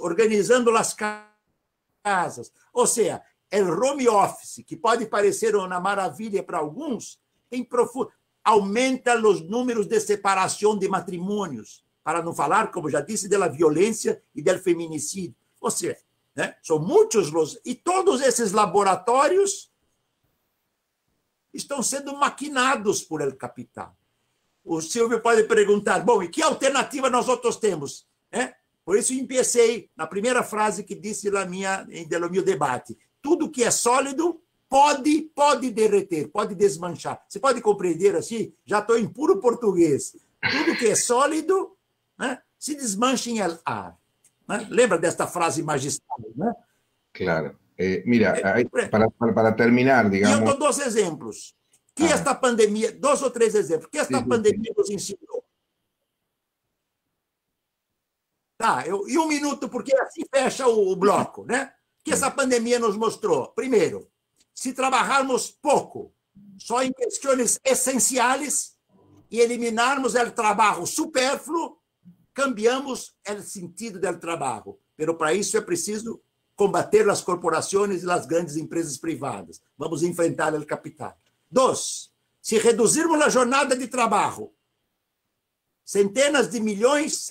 organizando as casas. Ou seja, o home office, que pode parecer uma maravilha para alguns, aumenta os números de separação de matrimônios, para não falar, como já disse, da violência e do feminicídio. Ou seja, são muitos e todos esses laboratórios estão sendo maquinados por el capital. O Silvio pode perguntar, bom, e que alternativa nós outros temos? Por isso, comecei na primeira frase que disse no meu debate. Tudo que é sólido pode derreter, pode desmanchar. Você pode compreender assim? Já estou em puro português. Tudo que é sólido se desmancha em el ar. Lembra desta frase magistral? Claro. Mira, para terminar, digamos... Eu dou 2 exemplos. Que esta pandemia, 2 ou 3 exemplos, que esta pandemia nos ensinou. E 1 minuto, porque assim fecha o bloco, né? Que essa pandemia nos mostrou. Primeiro, se trabalharmos pouco, só em questões essenciais, e eliminarmos o trabalho supérfluo, cambiamos o sentido do trabalho. Mas para isso é preciso combater as corporações e as grandes empresas privadas. Vamos enfrentar o capital. 2, se reduzirmos a jornada de trabalho, centenas de milhões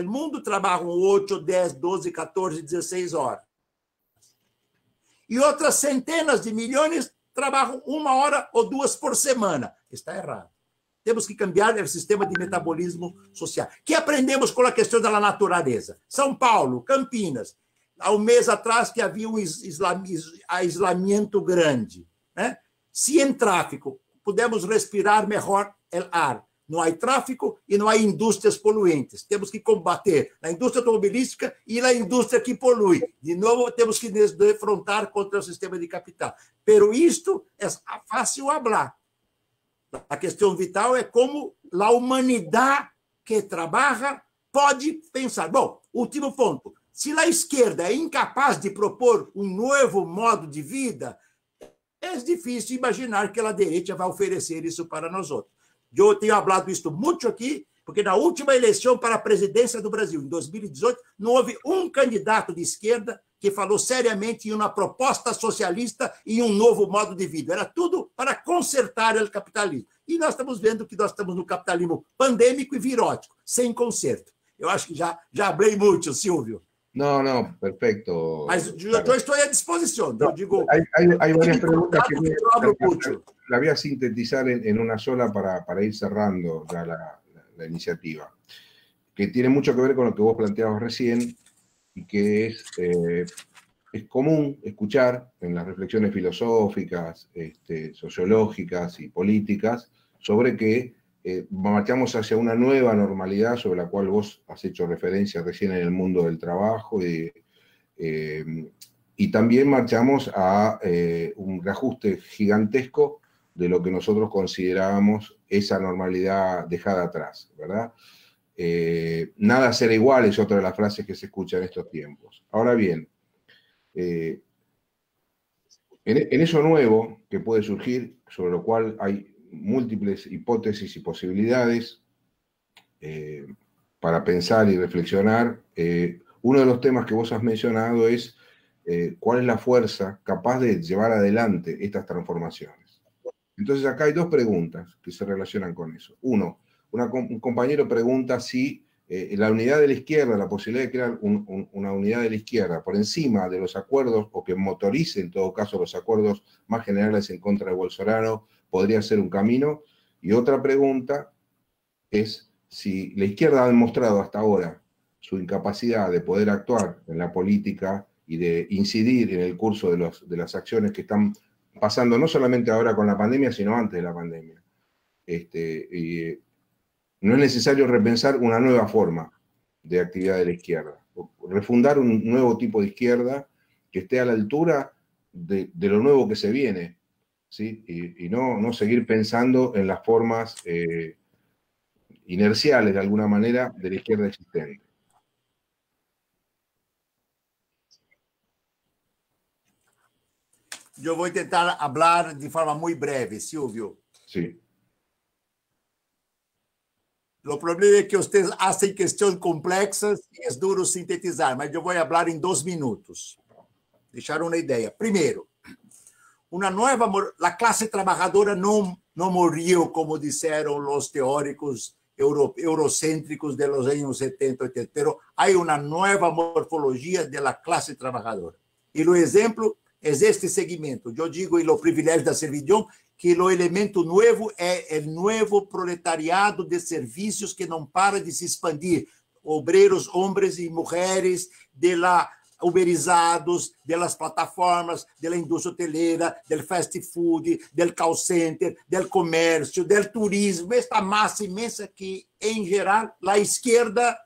no mundo trabalham 8, 10, 12, 14, 16 horas. E outras centenas de milhões trabalham 1 hora ou 2 por semana. Está errado. Temos que cambiar o sistema de metabolismo social. O que aprendemos com a questão da natureza? São Paulo, Campinas, há um mês atrás que havia um isolamento grande. Se em tráfico pudemos respirar melhor o ar, não há tráfico e não há indústrias poluentes. Temos que combater a indústria automobilística e a indústria que polui. De novo, temos que nos defrontar contra o sistema de capital. Pero isto é fácil falar. A questão vital é como a humanidade que trabalha pode pensar. Bom, último ponto. Se a esquerda é incapaz de propor um novo modo de vida, é difícil imaginar que a direita vai oferecer isso para nós outros. Eu tenho falado isso muito aqui, porque na última eleição para a presidência do Brasil, em 2018, não houve um candidato de esquerda que falou seriamente em uma proposta socialista e um novo modo de vida. Era tudo para consertar o capitalismo. E nós estamos vendo que nós estamos no capitalismo pandêmico e virótico, sem conserto. Eu acho que já falei muito, Silvio. No, perfecto. Mas yo estoy a disposición. No, digo, hay varias preguntas que la voy a sintetizar en una sola para ir cerrando ya la iniciativa, que tiene mucho que ver con lo que vos planteabas recién y que es común escuchar en las reflexiones filosóficas, sociológicas y políticas sobre que marchamos hacia una nueva normalidad sobre la cual vos has hecho referencia recién en el mundo del trabajo y también marchamos a un reajuste gigantesco de lo que nosotros considerábamos esa normalidad dejada atrás, ¿verdad? Nada será igual es otra de las frases que se escucha en estos tiempos. Ahora bien, en eso nuevo que puede surgir, sobre lo cual hay múltiples hipótesis y posibilidades para pensar y reflexionar. Uno de los temas que vos has mencionado es cuál es la fuerza capaz de llevar adelante estas transformaciones. Entonces acá hay dos preguntas que se relacionan con eso. Uno, un compañero pregunta si la unidad de la izquierda, la posibilidad de crear una unidad de la izquierda por encima de los acuerdos, o que motorice en todo caso los acuerdos más generales en contra de Bolsonaro, podría ser un camino. Y otra pregunta es si la izquierda ha demostrado hasta ahora su incapacidad de poder actuar en la política y de incidir en el curso de las acciones que están pasando, no solamente ahora con la pandemia, sino antes de la pandemia. No es necesario repensar una nueva forma de actividad de la izquierda, refundar un nuevo tipo de izquierda que esté a la altura de lo nuevo que se viene, ¿sí? Y no seguir pensando en las formas inerciales, de alguna manera, de la izquierda existente. Eu vou tentar falar de forma muito breve, Silvio. Sí. O problema é que vocês fazem questões complexas e é duro sintetizar, mas eu vou falar em 2 minutos. Deixar uma ideia. Primeiro, a classe trabalhadora não morreu, como disseram os teóricos eurocêntricos de los anos 70, 80, pero há uma nova morfologia da classe trabalhadora. E o exemplo é este segmento. Eu digo, e o privilégio da servidão, que o elemento novo é o novo proletariado de serviços que não para de se expandir. Obreiros, homens e mulheres, uberizados, das plataformas, da indústria hoteleira, do fast food, do call center, do comércio, do turismo, esta massa imensa que, em geral, a esquerda,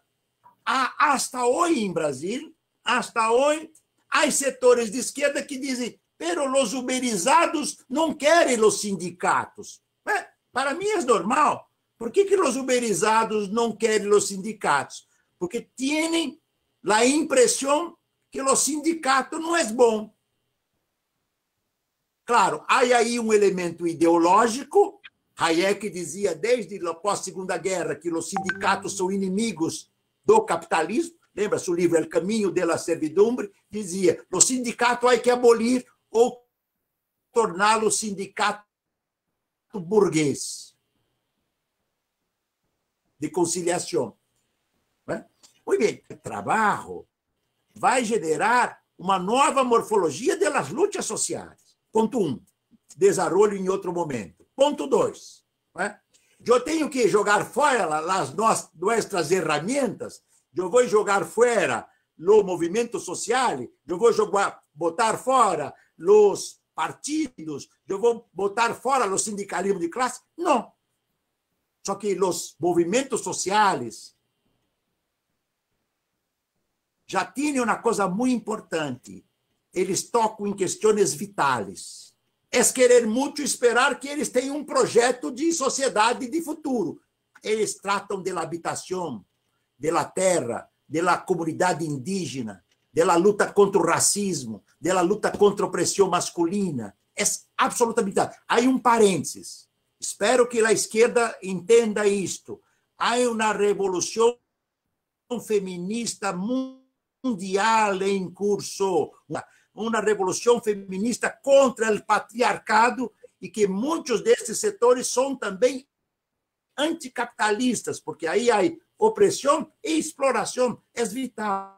hasta hoje em Brasil, hasta hoje, há setores de esquerda que dizem, pero os uberizados não querem os sindicatos. Para mim é normal. Por que os uberizados não querem os sindicatos? Porque têm a impressão que o sindicato não é bom. Claro, há aí um elemento ideológico. Hayek dizia desde a pós-segunda guerra que os sindicatos são inimigos do capitalismo. Lembra-se o livro El Caminho de la Servidumbre? Dizia, o sindicato há que abolir ou torná-lo sindicato burguês de conciliação. Muito bem, o trabalho vai gerar uma nova morfologia das lutas sociais. Ponto 1, desenvolvo em outro momento. Ponto 2, eu tenho que jogar fora as nossas ferramentas. Eu vou jogar fora o movimento social, eu vou botar fora os partidos, eu vou botar fora o sindicalismo de classe? Não. Só que os movimentos sociais já tinham uma coisa muito importante. Eles tocam em questões vitais. É querer muito esperar que eles tenham um projeto de sociedade de futuro. Eles tratam da habitação, da terra, da comunidade indígena, da luta contra o racismo, da luta contra a opressão masculina. É absolutamente. Há um parênteses. Espero que a esquerda entenda isto. Há uma revolução feminista mundial em curso, uma revolução feminista contra o patriarcado e que muitos desses setores são também anticapitalistas, porque aí há opressão e exploração. É vital.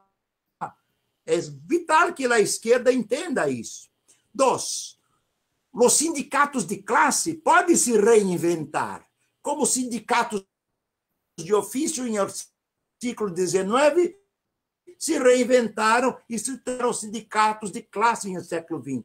É vital que a esquerda entenda isso. 2, os sindicatos de classe podem se reinventar, como sindicatos de ofício em século XIX se reinventaram e se tornaram sindicatos de classe no século XX.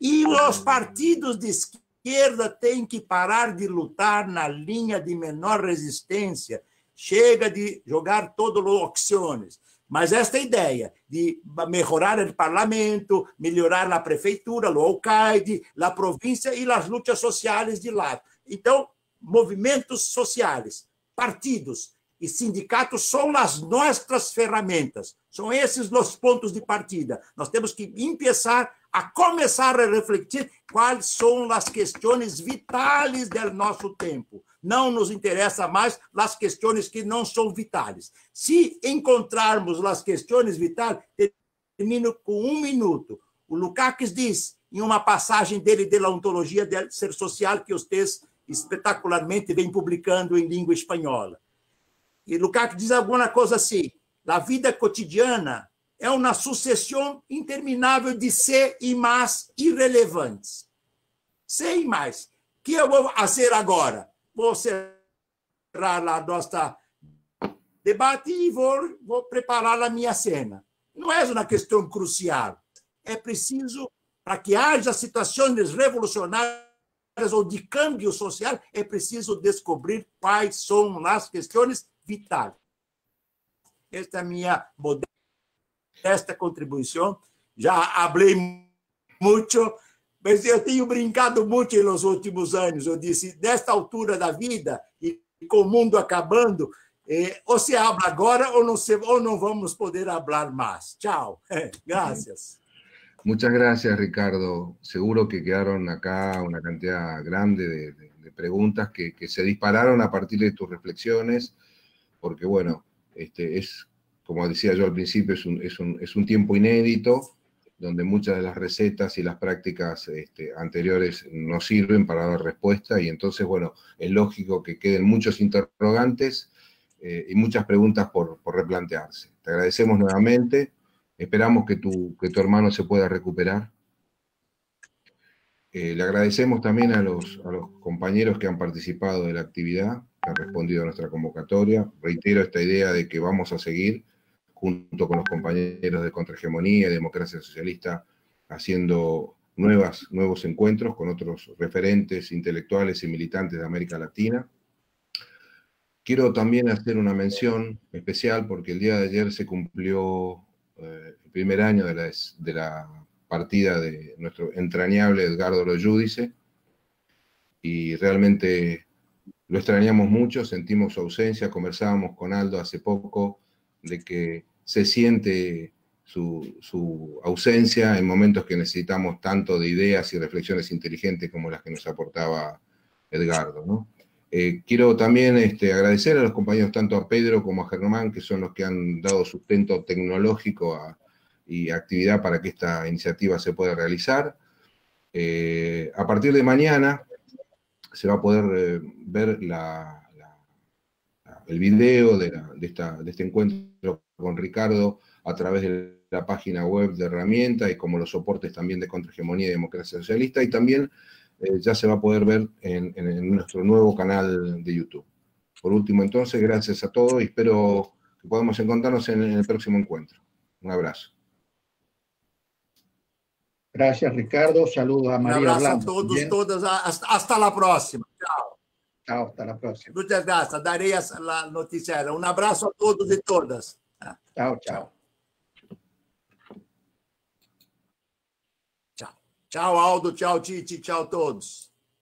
E os partidos de esquerda têm que parar de lutar na linha de menor resistência. Chega de jogar todo os opções. Mas esta ideia de melhorar o parlamento, melhorar a prefeitura, o alcaide, a província e as lutas sociais de lado. Então, movimentos sociais, partidos e sindicatos são as nossas ferramentas. São esses os pontos de partida. Nós temos que começar a começar a refletir quais são as questões vitais do nosso tempo. Não nos interessa mais as questões que não são vitais. Se encontrarmos as questões vitais, termino com 1 minuto. O Lukács diz, em uma passagem dele da Ontologia do Ser Social, que vocês espetacularmente vêm publicando em língua espanhola. E Lukács diz alguma coisa assim: a vida cotidiana é uma sucessão interminável de ser e mais irrelevantes. Ser e mais. O que eu vou fazer agora? Vou cerrar a nossa debate e vou preparar a minha cena. Não é uma questão crucial. É preciso, para que haja situações revolucionárias ou de câmbio social, é preciso descobrir quais são as questões vitais. Esta é a minha modesta contribuição. Já falei muito, mas eu tenho brincado muito nos últimos anos. Eu disse, nesta altura da vida, e com o mundo acabando, ou se habla agora ou não vamos poder falar mais. Tchau. Gracias. Muchas gracias, Ricardo. Seguro que quedaron acá una cantidad grande de preguntas que se dispararon a partir de tus reflexiones, porque, bueno, es, como decía yo al principio, es un tiempo inédito, donde muchas de las recetas y las prácticas anteriores no sirven para dar respuesta, y entonces, bueno, es lógico que queden muchos interrogantes y muchas preguntas por replantearse. Te agradecemos nuevamente. Esperamos que tu hermano se pueda recuperar. Le agradecemos también a los compañeros que han participado de la actividad, que han respondido a nuestra convocatoria. Reitero esta idea de que vamos a seguir, junto con los compañeros de Contrahegemonía y Democracia Socialista, haciendo nuevos encuentros con otros referentes intelectuales y militantes de América Latina. Quiero también hacer una mención especial, porque el día de ayer se cumplió el primer año de la partida de nuestro entrañable Edgardo Lo Giudice, y realmente lo extrañamos mucho, sentimos su ausencia. Conversábamos con Aldo hace poco de que se siente su ausencia en momentos que necesitamos tanto de ideas y reflexiones inteligentes como las que nos aportaba Edgardo, ¿no? Quiero también agradecer a los compañeros, tanto a Pedro como a Germán, que son los que han dado sustento tecnológico y actividad para que esta iniciativa se pueda realizar. A partir de mañana se va a poder ver el video de este encuentro con Ricardo a través de la página web de Herramienta, y como los soportes también de Contrahegemonía y Democracia Socialista, y también ya se va a poder ver en nuestro nuevo canal de YouTube. Por último, entonces, gracias a todos y espero que podamos encontrarnos en el próximo encuentro. Un abrazo. Gracias, Ricardo. Saludos a María Orlando. Un Orlando. abrazo a todos, todas. Hasta la próxima. Chao. Chao, hasta la próxima. Muchas gracias. Daré la noticia. Un abrazo a todos y todas. Chao, chao. Chao, Aldo. Chao, Titi. Chao a todos.